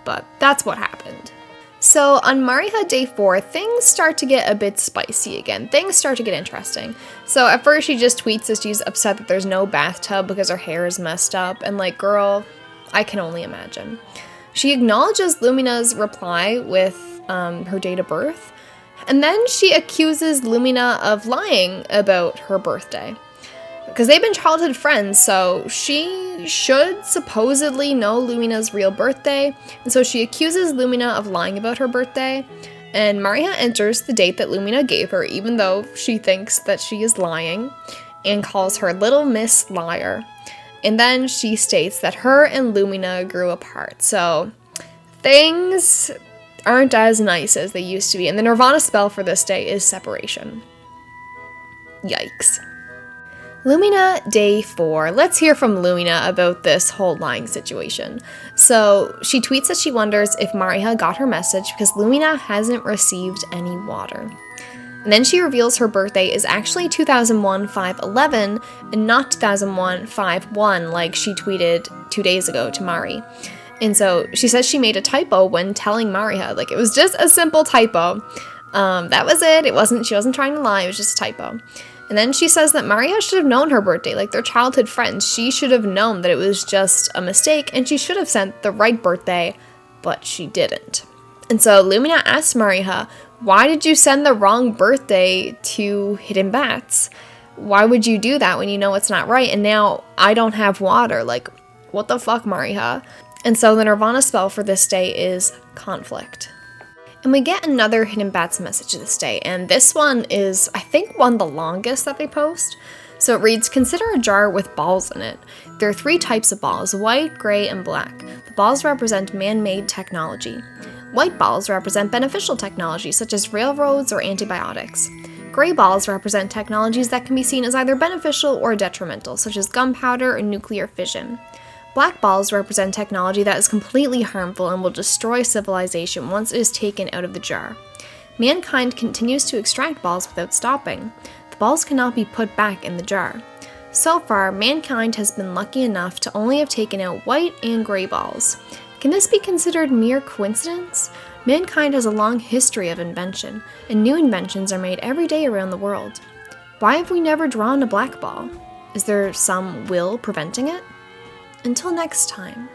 S1: but that's what happened. So on Mariha day 4, things start to get a bit spicy again. Things start to get interesting. So at first she just tweets that she's upset that there's no bathtub because her hair is messed up, and like, girl, I can only imagine. She acknowledges Lumina's reply with her date of birth, and then she accuses Lumina of lying about her birthday. Because they've been childhood friends, so she should supposedly know Lumina's real birthday, and so she accuses Lumina of lying about her birthday, and Mariha enters the date that Lumina gave her, even though she thinks that she is lying, and calls her Little Miss Liar. And then she states that her and Lumina grew apart, so things aren't as nice as they used to be, and the nirvanA spell for this day is separation. Yikes. Lumina day 4. Let's hear from Lumina about this whole lying situation. So she tweets that she wonders if Mariha got her message because Lumina hasn't received any water. And then she reveals her birthday is actually 2001-5/11 and not 2001-5/1 like she tweeted 2 days ago to Mari. And so she says she made a typo when telling Mariha. Like, it was just a simple typo. That was it. She wasn't trying to lie. It was just a typo. And then she says that Mariha should have known her birthday. Like, they're childhood friends. She should have known that it was just a mistake, and she should have sent the right birthday, but she didn't. And so Lumina asks Mariha, why did you send the wrong birthday to Hidden Bats? Why would you do that when you know it's not right? And now I don't have water. Like, what the fuck, Mariha? And so the nirvanA spell for this day is conflict. And we get another Hidden Bats message this day, and this one is, I think, one of the longest that they post. So it reads, consider a jar with balls in it. There are 3 types of balls, white, gray, and black. The balls represent man-made technology. White balls represent beneficial technology, such as railroads or antibiotics. Gray balls represent technologies that can be seen as either beneficial or detrimental, such as gunpowder or nuclear fission. Black balls represent technology that is completely harmful and will destroy civilization once it is taken out of the jar. Mankind continues to extract balls without stopping. The balls cannot be put back in the jar. So far, mankind has been lucky enough to only have taken out white and gray balls. Can this be considered mere coincidence? Mankind has a long history of invention, and new inventions are made every day around the world. Why have we never drawn a black ball? Is there some will preventing it? Until next time.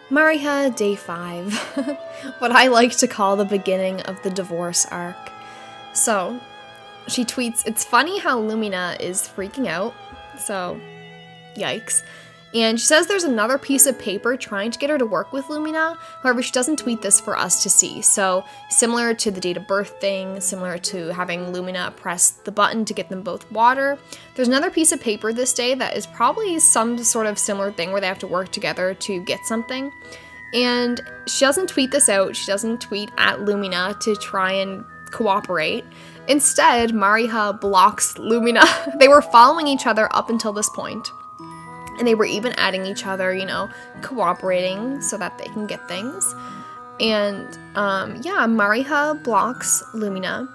S1: Mariha day 5. What I like to call the beginning of the divorce arc. So, she tweets, it's funny how Lumina is freaking out. So, yikes. And she says there's another piece of paper trying to get her to work with Lumina. However, she doesn't tweet this for us to see. So, similar to the date of birth thing, similar to having Lumina press the button to get them both water, there's another piece of paper this day that is probably some sort of similar thing where they have to work together to get something. And she doesn't tweet this out. She doesn't tweet at Lumina to try and cooperate. Instead, Mariha blocks Lumina. They were following each other up until this point. And they were even adding each other, cooperating so that they can get things. And, Mariha blocks Lumina.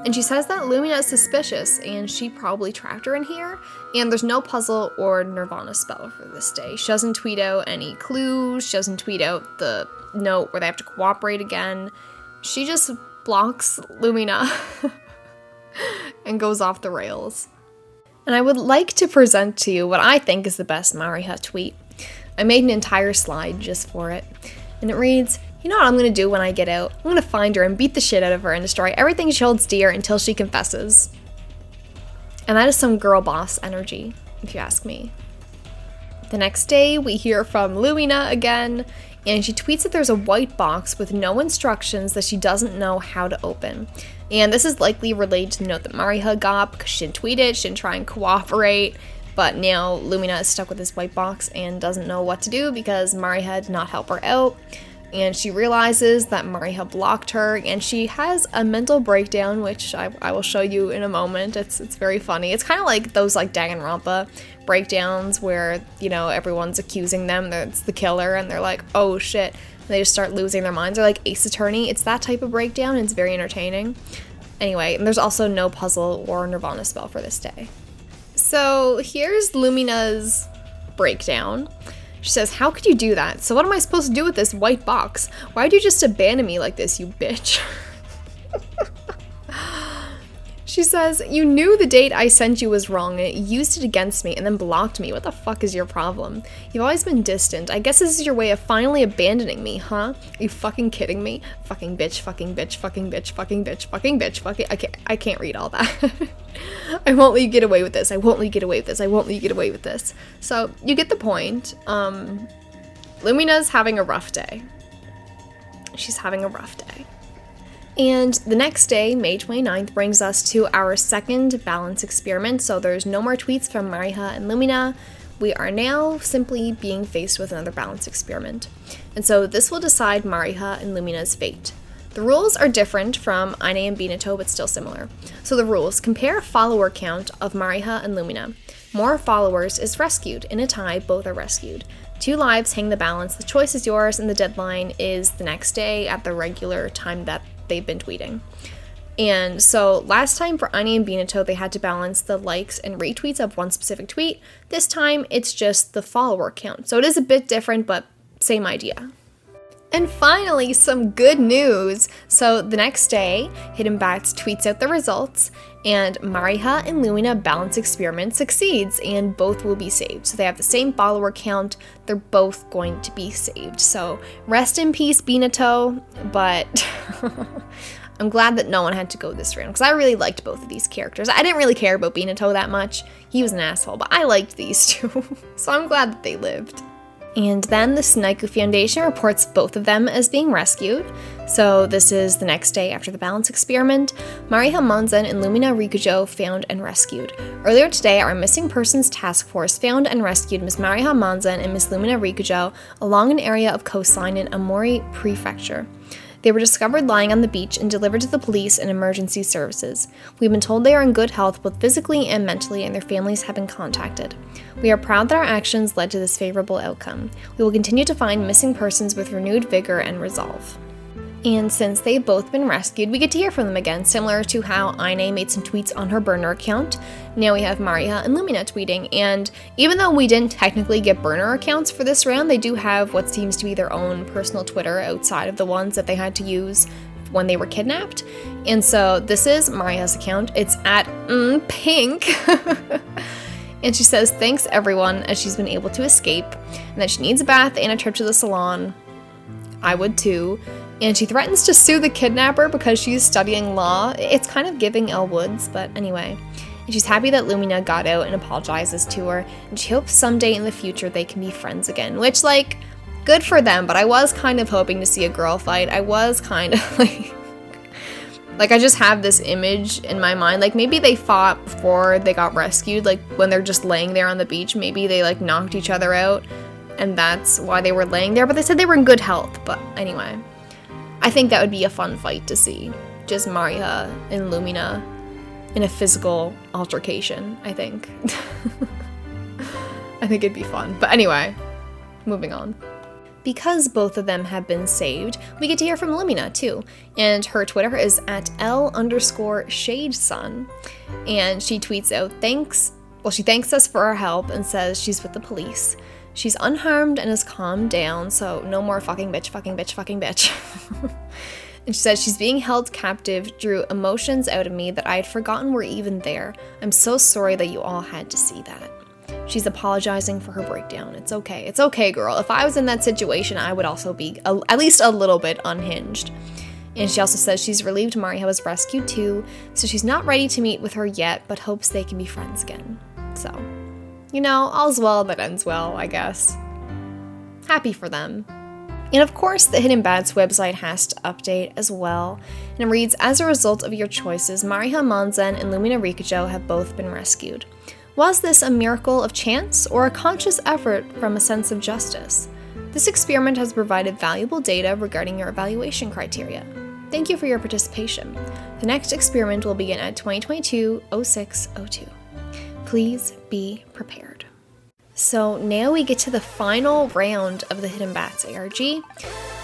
S1: And she says that Lumina is suspicious, and she probably trapped her in here. And there's no puzzle or nirvanA spell for this day. She doesn't tweet out any clues. She doesn't tweet out the note where they have to cooperate again. She just blocks Lumina and goes off the rails. And I would like to present to you what I think is the best Mariha tweet. I made an entire slide just for it. And it reads, you know what I'm going to do when I get out? I'm going to find her and beat the shit out of her and destroy everything she holds dear until she confesses. And that is some girl boss energy, if you ask me. The next day, we hear from Lumina again, and she tweets that there's a white box with no instructions that she doesn't know how to open. And this is likely related to the note that Mariha got because she didn't tweet it, she didn't try and cooperate, but now Lumina is stuck with this white box and doesn't know what to do because Mariha did not help her out. And she realizes that Mariha blocked her, and she has a mental breakdown, which I will show you in a moment. It's very funny. It's kind of like those like Danganronpa breakdowns where, you know, everyone's accusing them that it's the killer, and they're like, oh shit. And they just start losing their minds. Or like Ace Attorney. It's that type of breakdown, and it's very entertaining. Anyway, and there's also no puzzle or nirvanA spell for this day. So here's Lumina's breakdown. She says, how could you do that? So what am I supposed to do with this white box? Why'd you just abandon me like this, you bitch? She says, you knew the date I sent you was wrong and you used it against me and then blocked me. What the fuck is your problem? You've always been distant. I guess this is your way of finally abandoning me, huh? Are you fucking kidding me? Fucking bitch, fucking bitch, fucking bitch, fucking bitch, fucking bitch, fucking... I can't read all that. I won't let you get away with this. I won't let you get away with this. I won't let you get away with this. So, you get the point. Lumina's having a rough day. She's having a rough day. And the next day, May 29th, brings us to our second balance experiment. So there's no more tweets from Mariha and Lumina. We are now simply being faced with another balance experiment. And so this will decide Mariha and Lumina's fate. The rules are different from Aine and Binato, but still similar. So the rules: compare follower count of Mariha and Lumina. More followers is rescued. In a tie, both are rescued. 2 lives hang the balance. The choice is yours, and the deadline is the next day at the regular time that they've been tweeting. And so last time for Aine and Binato, they had to balance the likes and retweets of one specific tweet. This time, it's just the follower count. So it is a bit different, but same idea. And finally, some good news. So the next day, Hidden Bats tweets out the results, and Mariha and Lumina balance experiment succeeds, and both will be saved. So they have the same follower count. They're both going to be saved. So rest in peace, Binato. But I'm glad that no one had to go this round, because I really liked both of these characters. I didn't really care about Binato that much. He was an asshole, but I liked these two. So I'm glad that they lived. And then the Sunaiku Foundation reports both of them as being rescued. So this is the next day after the balance experiment. Mariha Monzen and Lumina Rikujo found and rescued. Earlier today, our missing persons task force found and rescued Miss Mariha Monzen and Miss Lumina Rikujo along an area of coastline in Amori Prefecture. They were discovered lying on the beach and delivered to the police and emergency services. We've been told they are in good health both physically and mentally, and their families have been contacted. We are proud that our actions led to this favorable outcome. We will continue to find missing persons with renewed vigor and resolve. And since they've both been rescued, we get to hear from them again, similar to how Aine made some tweets on her burner account. Now we have Mariha and Lumina tweeting, and even though we didn't technically get burner accounts for this round, they do have what seems to be their own personal Twitter outside of the ones that they had to use when they were kidnapped. And so this is Mariha's account. It's at pink. And she says, thanks everyone, as she's been able to escape, and that she needs a bath and a trip to the salon. I would too. And she threatens to sue the kidnapper because she's studying law. It's kind of giving Elle Woods, but anyway. And she's happy that Lumina got out and apologizes to her, and she hopes someday in the future they can be friends again, which, like, good for them, but I was kind of hoping to see a girl fight. I was kind of like I just have this image in my mind, like maybe they fought before they got rescued, like when they're just laying there on the beach, maybe they like knocked each other out, and that's why they were laying there, but they said they were in good health. But anyway, I think that would be a fun fight to see. Just Mariha and Lumina in a physical altercation, I think. I think it'd be fun. But anyway, moving on. Because both of them have been saved, we get to hear from Lumina too. And her Twitter is at L_ShadeSun. And she tweets out she thanks us for our help and says she's with the police. She's unharmed and has calmed down, so no more fucking bitch, fucking bitch, fucking bitch. And she says she's being held captive, drew emotions out of me that I had forgotten were even there. I'm so sorry that you all had to see that. She's apologizing for her breakdown. It's okay. It's okay, girl. If I was in that situation, I would also be at least a little bit unhinged. And she also says she's relieved Mariha was rescued too, so she's not ready to meet with her yet, but hopes they can be friends again. So, you know, all's well that ends well, I guess. Happy for them. And of course, the Hidden Bats website has to update as well. And it reads, as a result of your choices, Mariha Monzen and Lumina Rikujo have both been rescued. Was this a miracle of chance or a conscious effort from a sense of justice? This experiment has provided valuable data regarding your evaluation criteria. Thank you for your participation. The next experiment will begin at 2022-06-02. Please be prepared. So now we get to the final round of the Hidden Bats ARG,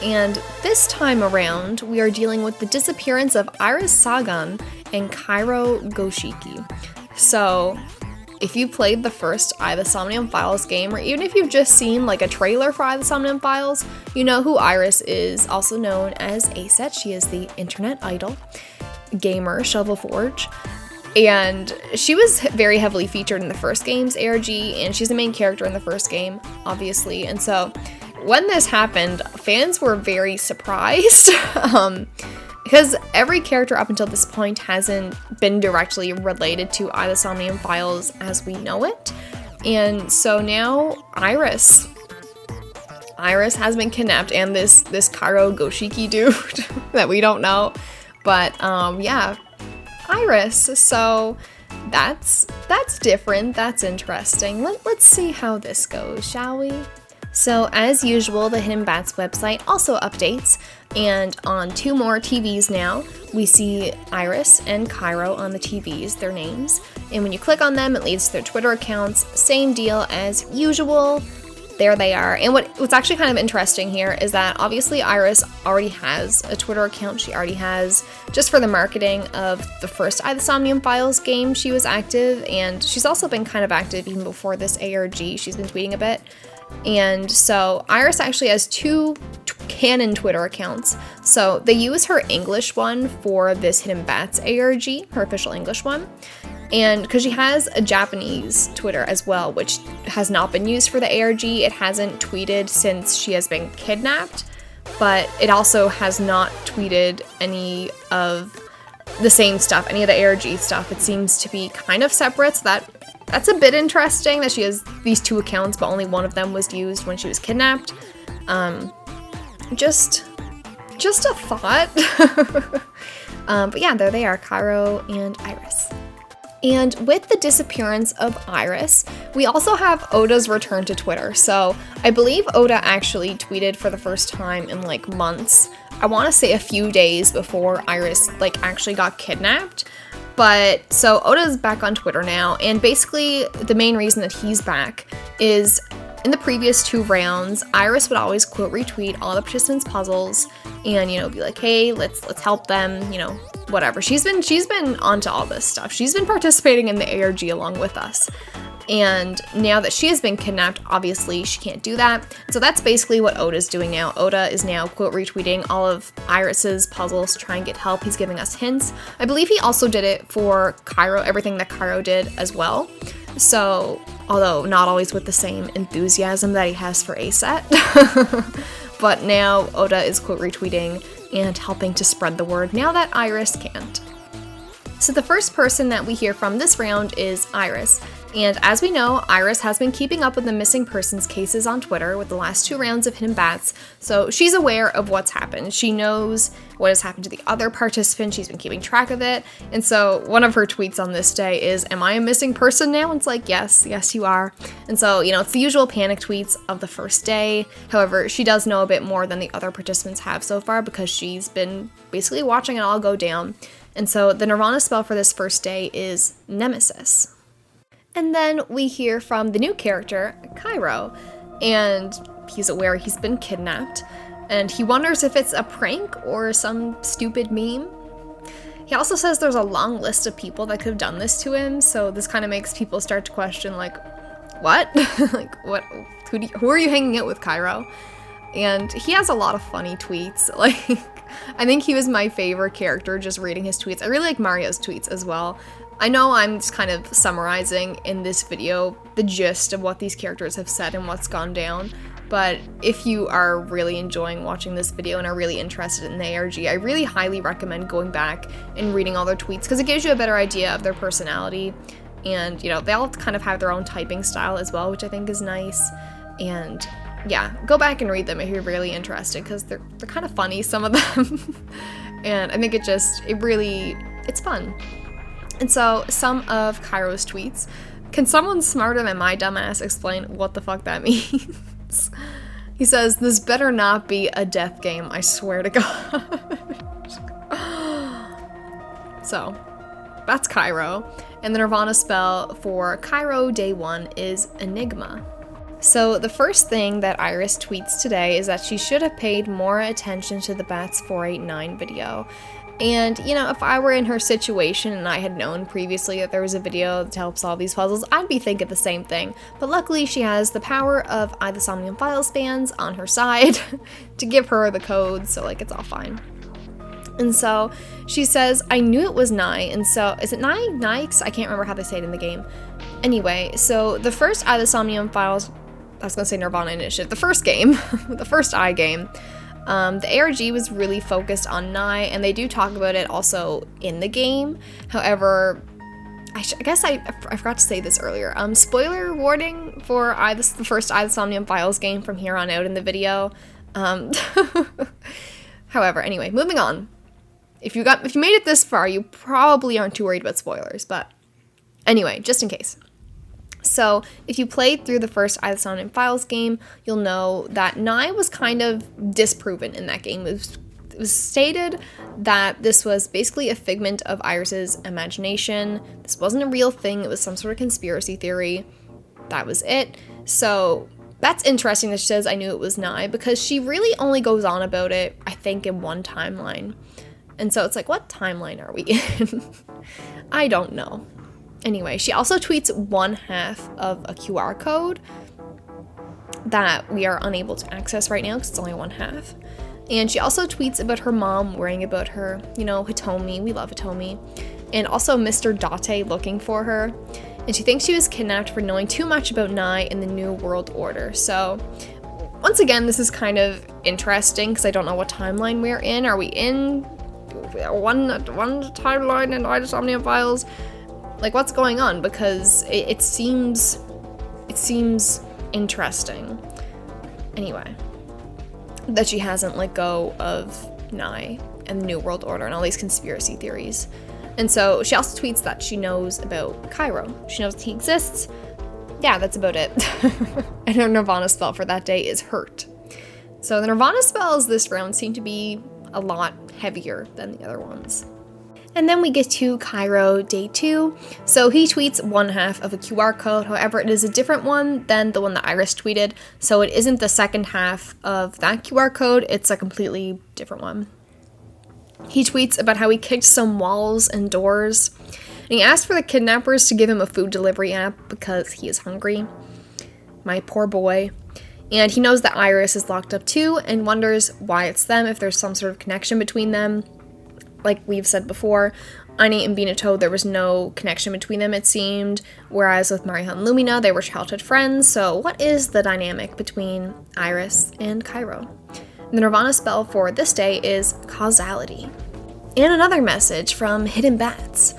S1: and this time around we are dealing with the disappearance of Iris Sagan and Kairo Goshiki. So if you played the first the Somnium Files game, or even if you've just seen like a trailer for the Somnium Files, you know who Iris is, also known as Aset. She is the internet idol gamer Shovel Forge. And she was very heavily featured in the first game's ARG, and she's the main character in the first game, obviously. And so when this happened, fans were very surprised because every character up until this point hasn't been directly related to the Somnium Files as we know it. And so now Iris has been kidnapped, and this Kairo Goshiki dude that we don't know. But yeah, Iris, so that's different, that's interesting. Let's see how this goes, shall we? So as usual, the Hidden Bats website also updates, and on 2 more TVs now, we see Iris and Kairo on the TVs, their names, and when you click on them, it leads to their Twitter accounts, same deal as usual. There they are. And what's actually kind of interesting here is that obviously Iris already has a Twitter account. She already has, just for the marketing of the first the Somnium Files game, she was active, and she's also been kind of active even before this ARG. She's been tweeting a bit. And so Iris actually has 2 canon Twitter accounts. So they use her English one for this Hidden Bats ARG, her official English one. And because she has a Japanese Twitter as well, which has not been used for the ARG, it hasn't tweeted since she has been kidnapped, but it also has not tweeted any of the same stuff, any of the ARG stuff. It seems to be kind of separate, so that's a bit interesting that she has these 2 accounts, but only one of them was used when she was kidnapped. Just a thought. But yeah, there they are, Kairo and Iris. And with the disappearance of Iris, we also have Oda's return to Twitter. So I believe Oda actually tweeted for the first time in like months. I want to say a few days before Iris like actually got kidnapped. But so Oda's back on Twitter now, and basically the main reason that he's back is in the previous 2 rounds, Iris would always quote retweet all the participants' puzzles and, you know, be like, hey, let's help them, you know, whatever. She's been onto all this stuff. She's been participating in the ARG along with us. And now that she has been kidnapped, obviously she can't do that. So that's basically what Oda's doing now. Oda is now quote retweeting all of Iris's puzzles to try and get help. He's giving us hints. I believe he also did it for Kairo, everything that Kairo did as well. So, although not always with the same enthusiasm that he has for Aset. But now Oda is quote retweeting and helping to spread the word now that Iris can't. So the first person that we hear from this round is Iris. And as we know, Iris has been keeping up with the missing persons cases on Twitter with the last 2 rounds of Hidden Bats, so she's aware of what's happened. She knows what has happened to the other participants, she's been keeping track of it, and so one of her tweets on this day is, am I a missing person now? And it's like, yes, you are. And so, you know, it's the usual panic tweets of the first day. However, she does know a bit more than the other participants have so far because she's been basically watching it all go down. And so the nirvanA spell for this first day is Nemesis. And then we hear from the new character, Kairo, and he's aware he's been kidnapped, and he wonders if it's a prank or some stupid meme. He also says there's a long list of people that could have done this to him, so this kind of makes people start to question, like, what? Like, what? Who are you hanging out with, Kairo? And he has a lot of funny tweets. Like, I think he was my favorite character just reading his tweets. I really like Mario's tweets as well. I know I'm just kind of summarizing in this video the gist of what these characters have said and what's gone down, but if you are really enjoying watching this video and are really interested in the ARG, I really highly recommend going back and reading all their tweets because it gives you a better idea of their personality, and, you know, they all kind of have their own typing style as well, which I think is nice. And yeah, go back and read them if you're really interested, because they're kind of funny, some of them. And I think it's fun. And so some of Kairo's tweets. Can someone smarter than my dumbass explain what the fuck that means? He says, "This better not be a death game, I swear to God." So, that's Kairo. And the nirvanA spell for Kairo day 1 is Enigma. So the first thing that Iris tweets today is that she should have paid more attention to the Bats 489 video. And, you know, if I were in her situation and I had known previously that there was a video to help solve these puzzles, I'd be thinking the same thing. But luckily she has the power of the Somnium file spans on her side to give her the code, so like it's all fine. And so she says, "I knew it was Nai," and so, is it Nai? Nikes? I can't remember how they say it in the game. Anyway, so the first the Somnium files, I was gonna say nirvanA Initiative, the first game, the first game, the ARG was really focused on Nai, and they do talk about it also in the game. However, I guess I forgot to say this earlier. Spoiler warning for the first the Somnium Files game from here on out in the video. However, anyway, moving on. If you made it this far, you probably aren't too worried about spoilers, but anyway, just in case. So, if you played through the first the Somnium Files game, you'll know that Nai was kind of disproven in that game. It was stated that this was basically a figment of Iris's imagination. This wasn't a real thing, it was some sort of conspiracy theory. That was it. So, that's interesting that she says, "I knew it was Nai," because she really only goes on about it, I think, in one timeline. And so it's like, what timeline are we in? I don't know. Anyway, she also tweets 1/2 of a QR code that we are unable to access right now because it's only 1/2. And she also tweets about her mom worrying about her, you know, Hitomi, we love Hitomi, and also Mr. Date looking for her. And she thinks she was kidnapped for knowing too much about Nai and the New World Order. So, once again, this is kind of interesting because I don't know what timeline we're in. Are we in one timeline in the Somnium Files? Like, what's going on? Because it seems interesting. Anyway, that she hasn't let go of Nai and the New World Order and all these conspiracy theories. And so she also tweets that she knows about Kairo. She knows he exists. Yeah, that's about it. And her nirvanA spell for that day is Hurt. So the nirvanA spells this round seem to be a lot heavier than the other ones. And then we get to Kairo day 2. So he tweets 1/2 of a QR code. However, it is a different one than the one that Iris tweeted. So it isn't the second half of that QR code. It's a completely different one. He tweets about how he kicked some walls and doors. And he asked for the kidnappers to give him a food delivery app because he is hungry. My poor boy. And he knows that Iris is locked up too and wonders why it's them, if there's some sort of connection between them. Like we've said before, Aine and Binato, there was no connection between them, it seemed, whereas with Mariha and Lumina, they were childhood friends. So what is the dynamic between Iris and Kairo? The nirvanA spell for this day is Causality. And another message from Hidden Bats.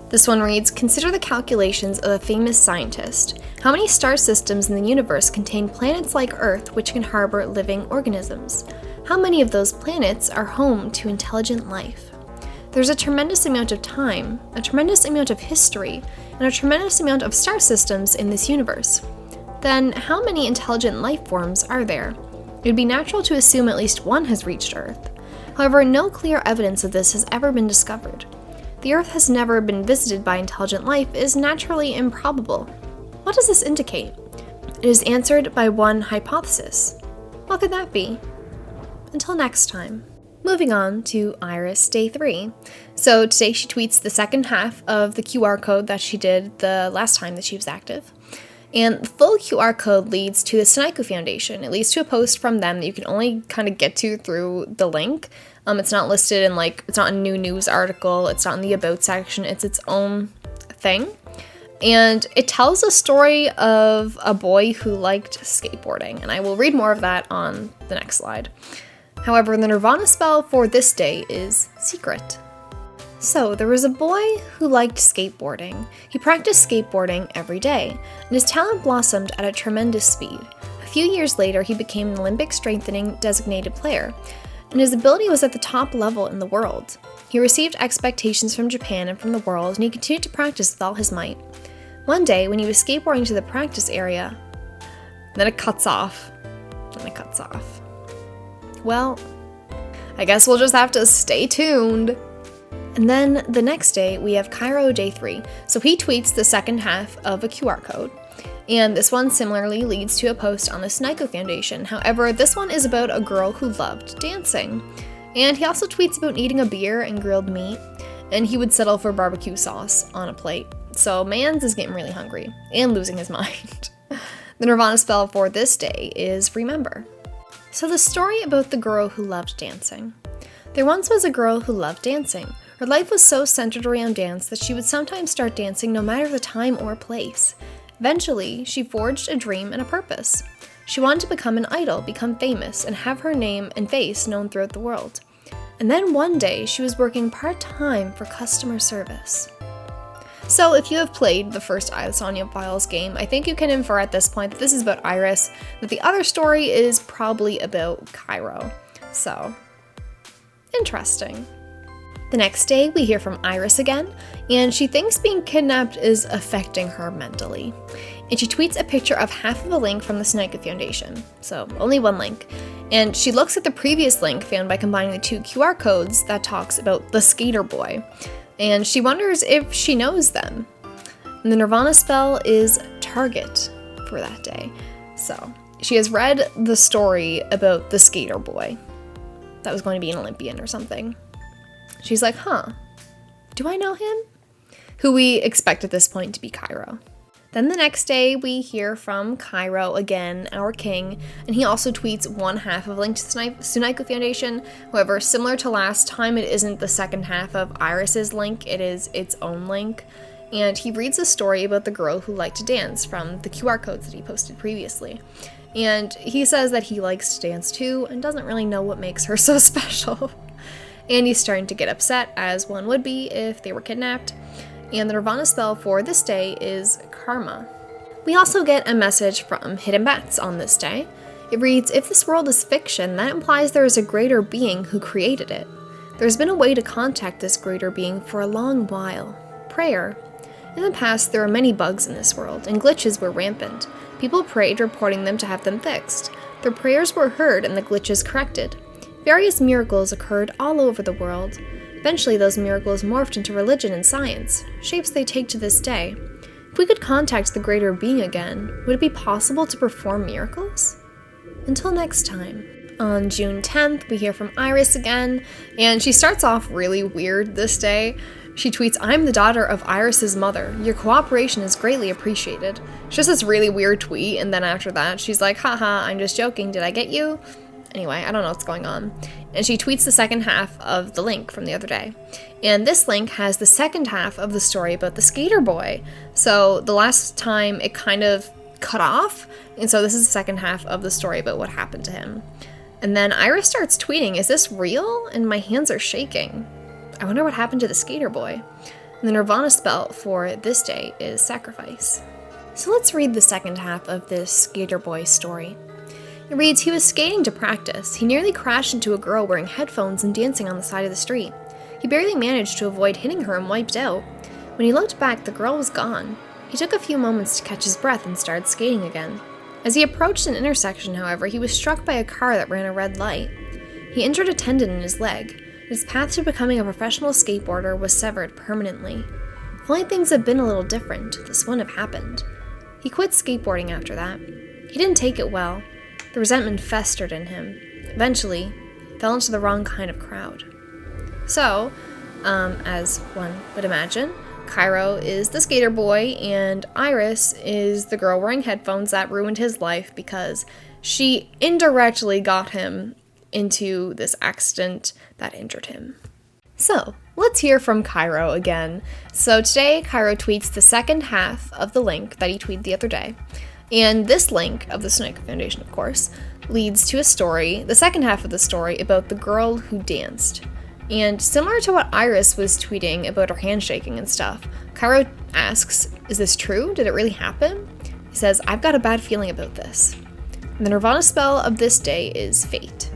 S1: This one reads, "Consider the calculations of a famous scientist. How many star systems in the universe contain planets like Earth which can harbor living organisms? How many of those planets are home to intelligent life? There's a tremendous amount of time, a tremendous amount of history, and a tremendous amount of star systems in this universe. Then, how many intelligent life forms are there? It would be natural to assume at least one has reached Earth. However, no clear evidence of this has ever been discovered. The Earth has never been visited by intelligent life is naturally improbable. What does this indicate? It is answered by one hypothesis. What could that be? Until next time." Moving on to Iris Day 3. So today she tweets the second half of the QR code that she did the last time that she was active. And the full QR code leads to the Sunaiku Foundation. It leads to a post from them that you can only kind of get to through the link. It's not listed in it's not a new news article, it's not in the About section, it's its own thing. And it tells a story of a boy who liked skateboarding, and I will read more of that on the next slide. However, the nirvanA spell for this day is Secret. So, there was a boy who liked skateboarding. He practiced skateboarding every day, and his talent blossomed at a tremendous speed. A few years later, he became an Olympic strengthening designated player, and his ability was at the top level in the world. He received expectations from Japan and from the world, and he continued to practice with all his might. One day, when he was skateboarding to the practice area, then it cuts off. Well, I guess we'll just have to stay tuned. And then the next day, we have Kairo day 3. So he tweets the second half of a QR code. And this one similarly leads to a post on the Sunaiku Foundation. However, this one is about a girl who loved dancing. And he also tweets about eating a beer and grilled meat. And he would settle for barbecue sauce on a plate. So Mans is getting really hungry and losing his mind. The nirvanA spell for this day is remember. So the story about the girl who loved dancing. There once was a girl who loved dancing. Her life was so centered around dance that she would sometimes start dancing no matter the time or place. Eventually, she forged a dream and a purpose. She wanted to become an idol, become famous, and have her name and face known throughout the world. And then one day, she was working part-time for customer service. So if you have played the first Somnium Files game, I think you can infer at this point that this is about Iris, that the other story is probably about Kairo. So, interesting. The next day, we hear from Iris again, and she thinks being kidnapped is affecting her mentally. And she tweets a picture of half of a link from the Sunaiku Foundation, so only one link. And she looks at the previous link found by combining the 2 QR codes that talks about the Sk8er Boi. And she wonders if she knows them. And the nirvanA spell is target for that day. So she has read the story about the Sk8er Boi that was going to be an Olympian or something. She's like, do I know him? Who we expect at this point to be Kairo. Then the next day, we hear from Kairo again, our king, and he also tweets one half of a link to the Sunaiku Foundation. However, similar to last time, it isn't the second half of Iris's link, it is its own link. And he reads a story about the girl who liked to dance from the QR codes that he posted previously. And he says that he likes to dance too, and doesn't really know what makes her so special. And he's starting to get upset, as one would be if they were kidnapped. And the nirvanA spell for this day is Karma. We also get a message from Hidden Bats on this day. It reads, if this world is fiction, that implies there is a greater being who created it. There's been a way to contact this greater being for a long while. Prayer. In the past, there were many bugs in this world, and glitches were rampant. People prayed, reporting them to have them fixed. Their prayers were heard and the glitches corrected. Various miracles occurred all over the world. Eventually, those miracles morphed into religion and science, shapes they take to this day. If we could contact the greater being again, would it be possible to perform miracles? Until next time. On June 10th, we hear from Iris again, and she starts off really weird this day. She tweets, I'm the daughter of Iris's mother. Your cooperation is greatly appreciated. It's just this really weird tweet, and then after that, she's like, haha, I'm just joking, did I get you? Anyway, I don't know what's going on. And she tweets the second half of the link from the other day. And this link has the second half of the story about the Sk8er Boi. So the last time it kind of cut off, and so this is the second half of the story about what happened to him. And then Iris starts tweeting, is this real? And my hands are shaking. I wonder what happened to the Sk8er Boi. And the nirvanA spell for this day is sacrifice. So let's read the second half of this Sk8er Boi story. It reads, he was skating to practice. He nearly crashed into a girl wearing headphones and dancing on the side of the street. He barely managed to avoid hitting her and wiped out. When he looked back, the girl was gone. He took a few moments to catch his breath and started skating again. As he approached an intersection, however, he was struck by a car that ran a red light. He injured a tendon in his leg. His path to becoming a professional skateboarder was severed permanently. If only things had been a little different, this wouldn't have happened. He quit skateboarding after that. He didn't take it well. The resentment festered in him. Eventually, he fell into the wrong kind of crowd. So, as one would imagine, Kairo is the Sk8er Boi, and Iris is the girl wearing headphones that ruined his life because she indirectly got him into this accident that injured him. So, let's hear from Kairo again. So today, Kairo tweets the second half of the link that he tweeted the other day. And this link, of the Sunaiku Foundation, of course, leads to a story, the second half of the story, about the girl who danced. And similar to what Iris was tweeting about her handshaking and stuff, Kairo asks, is this true? Did it really happen? He says, I've got a bad feeling about this. The nirvanA spell of this day is fate.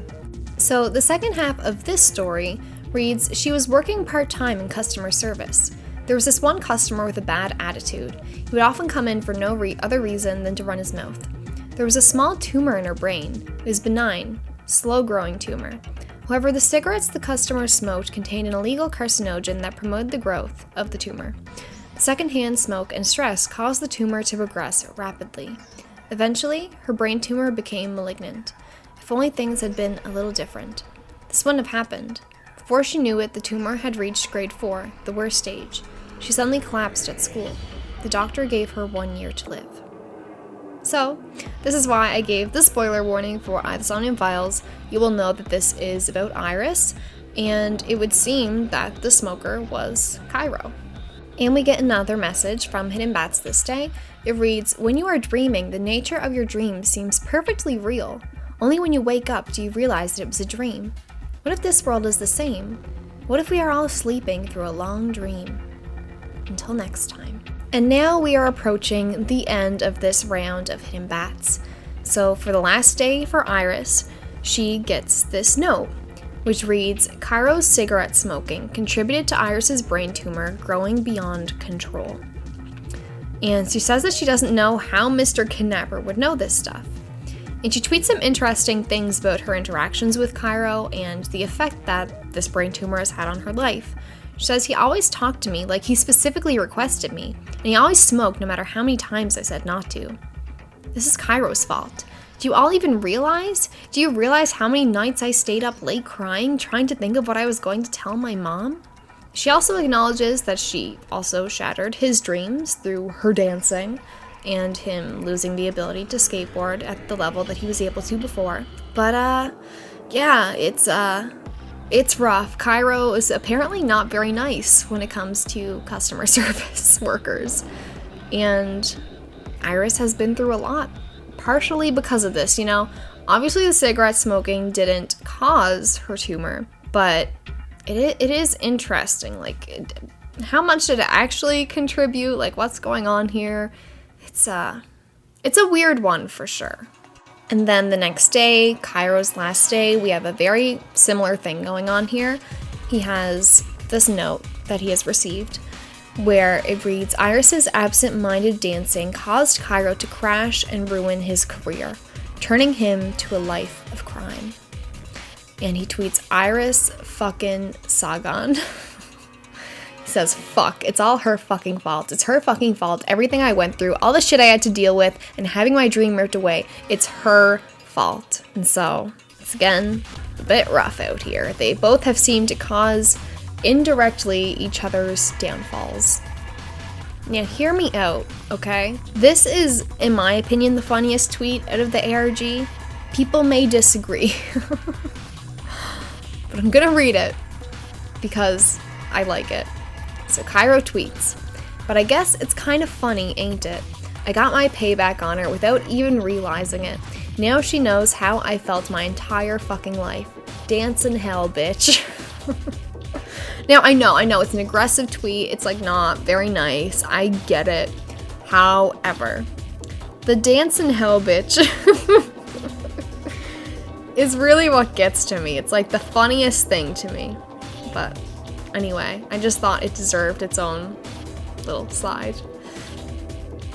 S1: So the second half of this story reads, she was working part-time in customer service. There was this one customer with a bad attitude. He would often come in for no other reason than to run his mouth. There was a small tumor in her brain. It was benign, slow-growing tumor. However, the cigarettes the customer smoked contained an illegal carcinogen that promoted the growth of the tumor. Secondhand smoke and stress caused the tumor to progress rapidly. Eventually, her brain tumor became malignant. If only things had been a little different. This wouldn't have happened. Before she knew it, the tumor had reached grade 4, the worst stage. She suddenly collapsed at school. The doctor gave her 1 year to live. So, this is why I gave the spoiler warning for the Somnium Files. You will know that this is about Iris, and it would seem that the smoker was Kairo. And we get another message from Hidden Bats this day. It reads, when you are dreaming, the nature of your dream seems perfectly real. Only when you wake up do you realize that it was a dream. What if this world is the same? What if we are all sleeping through a long dream? Until next time. And now we are approaching the end of this round of Hidden Bats. So for the last day for Iris, she gets this note, which reads, Kairo's cigarette smoking contributed to Iris's brain tumor growing beyond control. And she says that she doesn't know how Mr. Kidnapper would know this stuff. And she tweets some interesting things about her interactions with Kairo and the effect that this brain tumor has had on her life. She says, he always talked to me like he specifically requested me, and he always smoked no matter how many times I said not to. This is Kairo's fault. Do you all even realize? Do you realize how many nights I stayed up late crying, trying to think of what I was going to tell my mom? She also acknowledges that she also shattered his dreams through her dancing, and him losing the ability to skateboard at the level that he was able to before. But, yeah, it's rough. Kairo is apparently not very nice when it comes to customer service workers. And Iris has been through a lot, partially because of this, you know. Obviously the cigarette smoking didn't cause her tumor, but it is interesting. Like, how much did it actually contribute? Like, what's going on here? It's a weird one for sure. And then the next day, Kairo's last day, we have a very similar thing going on here. He has this note that he has received where it reads, Iris's absent-minded dancing caused Kairo to crash and ruin his career, turning him to a life of crime. And he tweets, Iris fucking Sagan. He says, fuck, it's all her fucking fault. It's her fucking fault. Everything I went through, all the shit I had to deal with, and having my dream ripped away, it's her fault. And so, it's again a bit rough out here. They both have seemed to cause, indirectly, each other's downfalls. Now, hear me out, okay? This is, in my opinion, the funniest tweet out of the ARG. People may disagree. But I'm gonna read it, because I like it. So Kairo tweets, but I guess it's kind of funny, ain't it? I got my payback on her without even realizing it. Now she knows how I felt my entire fucking life. Dance in hell, bitch. Now, I know, it's an aggressive tweet. It's, like, not very nice. I get it. However, the dance in hell, bitch, is really what gets to me. It's, like, the funniest thing to me. But anyway, I just thought it deserved its own little slide.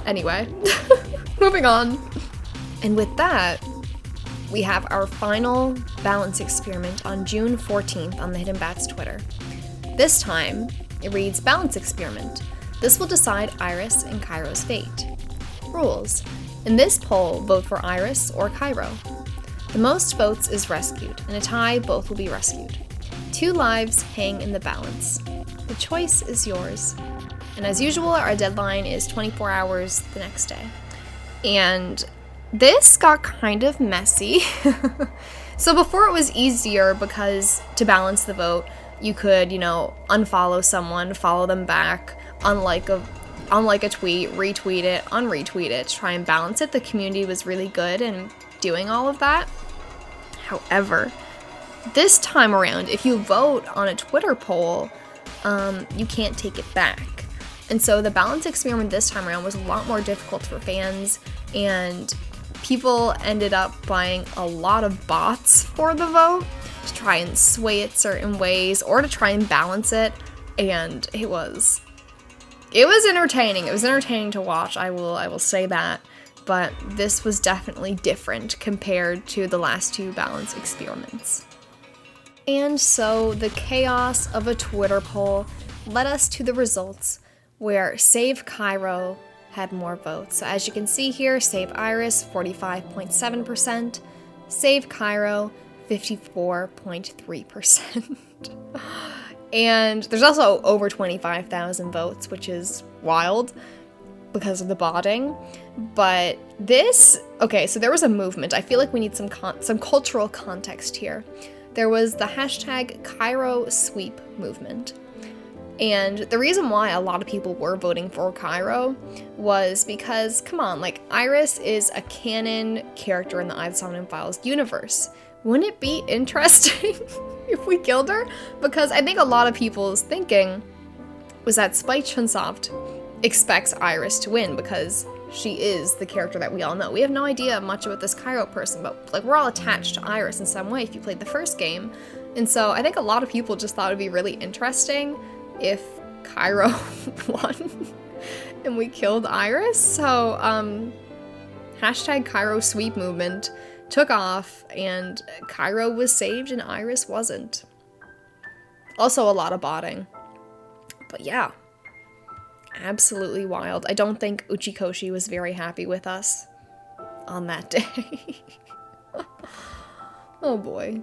S1: Anyway, moving on. And with that, we have our final balance experiment on June 14th on the Hidden Bats Twitter. This time, it reads, Balance Experiment. This will decide Iris and Kairo's fate. Rules. In this poll, vote for Iris or Kairo. The most votes is rescued. In a tie, both will be rescued. 2 lives hang in the balance. The choice is yours. And as usual, our deadline is 24 hours the next day. And this got kind of messy. So before it was easier because to balance the vote, you could, unfollow someone, follow them back, unlike a tweet, retweet it, unretweet it, try and balance it. The community was really good in doing all of that. However, this time around, if you vote on a Twitter poll, you can't take it back. And so the balance experiment this time around was a lot more difficult for fans, and people ended up buying a lot of bots for the vote to try and sway it certain ways or to try and balance it, and it was entertaining. It was entertaining to watch, I will say that, but this was definitely different compared to the last two balance experiments. And so the chaos of a Twitter poll led us to the results where Save Kairo had more votes. So as you can see here, Save Iris 45.7%, Save Kairo 54.3%. And there's also over 25,000 votes, which is wild because of the botting. But okay, so there was a movement. I feel like we need some cultural context here. There was the hashtag Kairo sweep movement. And the reason why a lot of people were voting for Kairo was because, come on, like, Iris is a canon character in the Eye of the Somnium Files universe. Wouldn't it be interesting if we killed her? Because I think a lot of people's thinking was that Spike Chunsoft expects Iris to win because she is the character that we all know. We have no idea much about this Kairo person, but like, we're all attached to Iris in some way if you played the first game. And so I think a lot of people just thought it would be really interesting if Kairo won and we killed Iris. So hashtag Kairo sweep movement took off and Kairo was saved and Iris wasn't. Also a lot of botting. But yeah, absolutely wild. I don't think Uchikoshi was very happy with us on that day. Oh boy.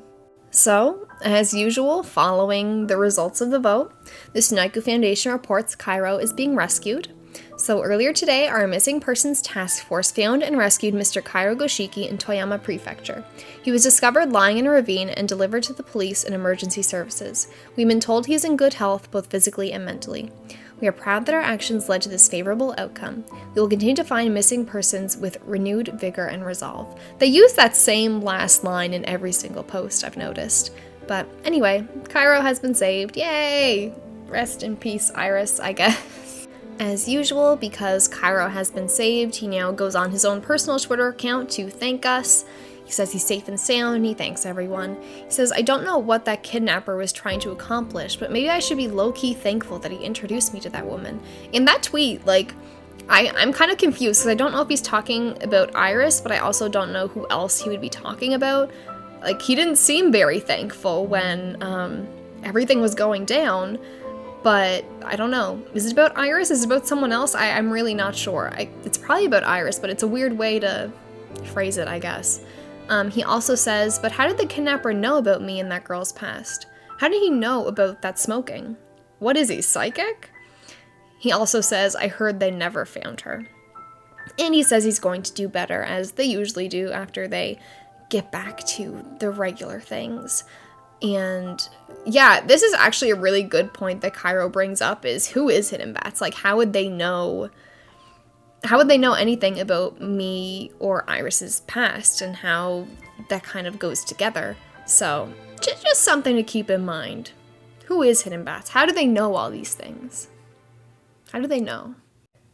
S1: So, as usual, following the results of the vote, the Sunaiku Foundation reports Kairo is being rescued. So earlier today, our Missing Persons Task Force found and rescued Mr. Kairo Goshiki in Toyama Prefecture. He was discovered lying in a ravine and delivered to the police and emergency services. We've been told he is in good health, both physically and mentally. We are proud that our actions led to this favorable outcome. We will continue to find missing persons with renewed vigor and resolve. They use that same last line in every single post, I've noticed. But anyway, Kairo has been saved. Yay! Rest in peace, Iris, I guess. As usual, because Kairo has been saved, he now goes on his own personal Twitter account to thank us. He says he's safe and sound, he thanks everyone. He says, I don't know what that kidnapper was trying to accomplish, but maybe I should be low-key thankful that he introduced me to that woman. In that tweet, like, I'm kind of confused, because I don't know if he's talking about Iris, but I also don't know who else he would be talking about. Like, he didn't seem very thankful when everything was going down, but I don't know. Is it about Iris? Is it about someone else? I'm really not sure. It's probably about Iris, but it's a weird way to phrase it, I guess. He also says, but how did the kidnapper know about me and that girl's past? How did he know about that smoking? What is he, psychic? He also says, I heard they never found her. And he says he's going to do better, as they usually do after they get back to the regular things. And yeah, this is actually a really good point that Kairo brings up, is who is Hidden Bats? Like, how would they know anything about me or Iris's past and how that kind of goes together? So, just something to keep in mind. Who is Hidden Bats? How do they know all these things? How do they know?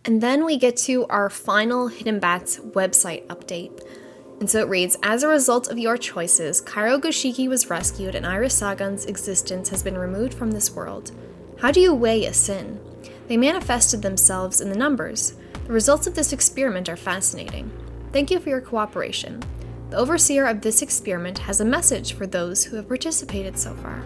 S1: And then we get to our final Hidden Bats website update. And so it reads, as a result of your choices, Kairo Goshiki was rescued and Iris Sagan's existence has been removed from this world. How do you weigh a sin? They manifested themselves in the numbers. The results of this experiment are fascinating. Thank you for your cooperation. The overseer of this experiment has a message for those who have participated so far.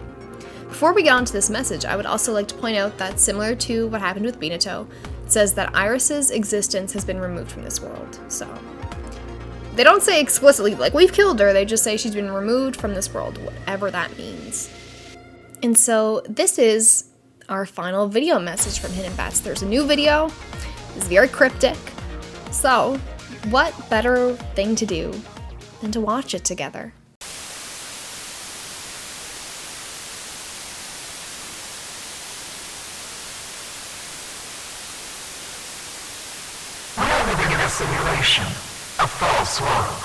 S1: Before we get on to this message, I would also like to point out that similar to what happened with Binato, it says that Iris's existence has been removed from this world. So they don't say explicitly, like, we've killed her, they just say she's been removed from this world, whatever that means. And so this is our final video message from Hidden Bats. There's a new video. It's very cryptic. So, what better thing to do than to watch it together?
S2: We're living in a simulation, a false world.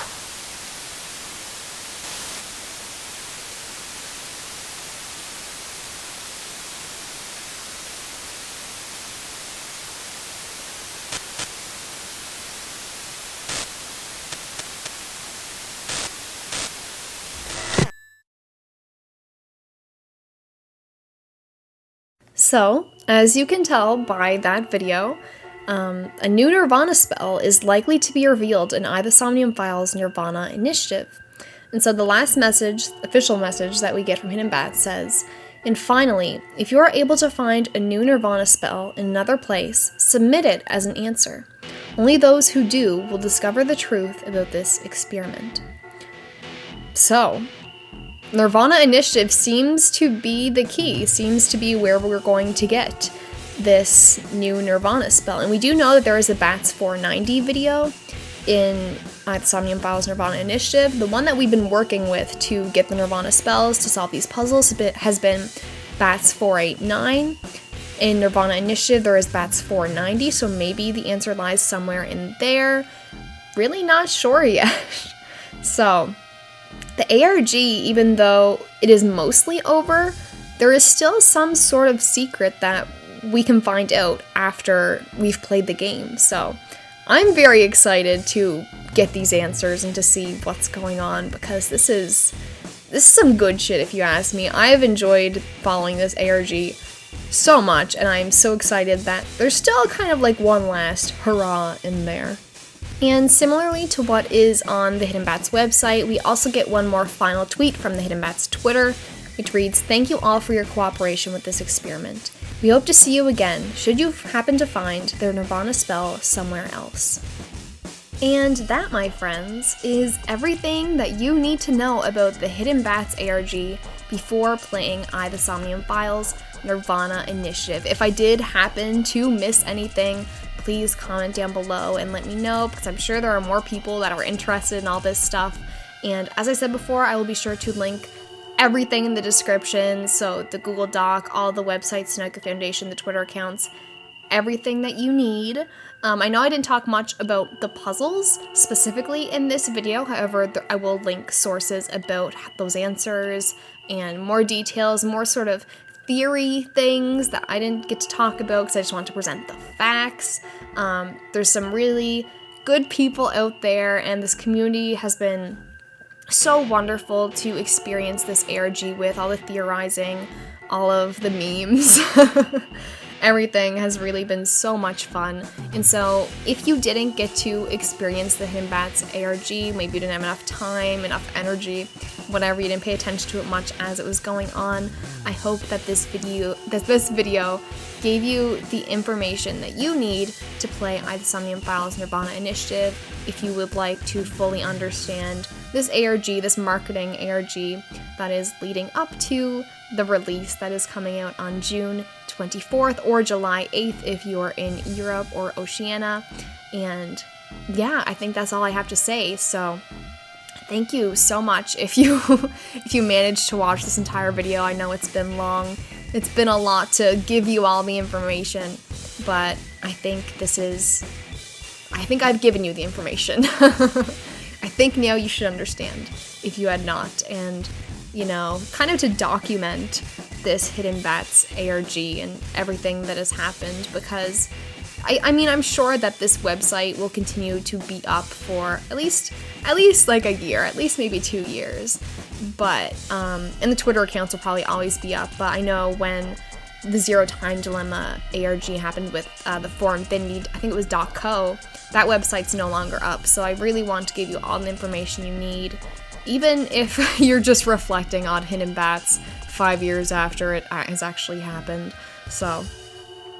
S1: So, as you can tell by that video, a new nirvanA spell is likely to be revealed in the Somnium Files nirvanA initiative. And so the last message, official message that we get from Hidden Bats says, "And finally, if you are able to find a new nirvanA spell in another place, submit it as an answer. Only those who do will discover the truth about this experiment." So, nirvanA initiative seems to be the key, seems to be where we're going to get this new nirvanA spell. And we do know that there is a Bats 490 video in the Somnium Files nirvanA initiative. The one that we've been working with to get the nirvanA spells to solve these puzzles has been Bats 489. In nirvanA initiative, there is Bats 490, so maybe the answer lies somewhere in there. Really not sure yet. So, the ARG, even though it is mostly over, there is still some sort of secret that we can find out after we've played the game. So I'm very excited to get these answers and to see what's going on, because this is some good shit if you ask me. I've enjoyed following this ARG so much, and I'm so excited that there's still kind of like one last hurrah in there. And similarly to what is on the Hidden Bats website, we also get one more final tweet from the Hidden Bats Twitter, which reads, "Thank you all for your cooperation with this experiment. We hope to see you again, should you happen to find their nirvanA spell somewhere else." And that, my friends, is everything that you need to know about the Hidden Bats ARG before playing the Somnium Files nirvanA initiative. If I did happen to miss anything, please comment down below and let me know, because I'm sure there are more people that are interested in all this stuff. And as I said before, I will be sure to link everything in the description, so the Google Doc, all the websites, Sunaiku Foundation, the Twitter accounts, everything that you need. I know I didn't talk much about the puzzles specifically in this video, however, I will link sources about those answers and more details, more sort of theory things that I didn't get to talk about because I just want to present the facts. There's some really good people out there, and this community has been so wonderful to experience this ARG with, all the theorizing, all of the memes. Everything has really been so much fun. And so if you didn't get to experience the Hidden Bats ARG, maybe you didn't have enough time, enough energy, whatever, you didn't pay attention to it much as it was going on, I hope that this video gave you the information that you need to play the Somnium Files nirvanA initiative if you would like to fully understand this ARG, this marketing ARG that is leading up to the release that is coming out on June 24th or July 8th if you're in Europe or Oceania. And yeah, I think that's all I have to say. So thank you so much if you managed to watch this entire video. I know it's been long. It's been a lot to give you all the information, but I think I've given you the information. I think now you should understand if you had not, and kind of to document this Hidden Bats ARG and everything that has happened, because I'm sure that this website will continue to be up for at least like a year, at least maybe 2 years. But and the Twitter accounts will probably always be up. But I know when the Zero Time Dilemma ARG happened with the For Infinity, I think it was .co, that website's no longer up. So I really want to give you all the information you need, even if you're just reflecting on Hidden Bats 5 years after it has actually happened. So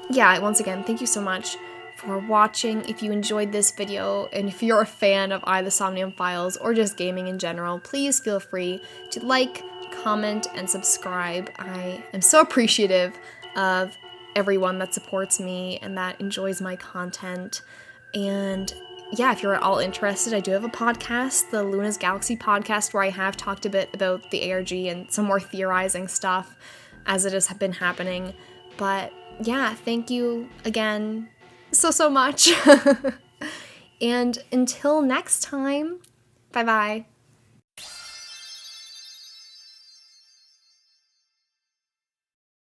S1: yeah, once again, thank you so much for watching. If you enjoyed this video, and if you're a fan of the Somnium Files or just gaming in general, please feel free to like, comment, and subscribe. I am so appreciative of everyone that supports me and that enjoys my content. And yeah, if you're at all interested, I do have a podcast, the Luna's Galaxy podcast, where I have talked a bit about the ARG and some more theorizing stuff as it has been happening. But yeah, thank you again so much. And until next time, bye-bye.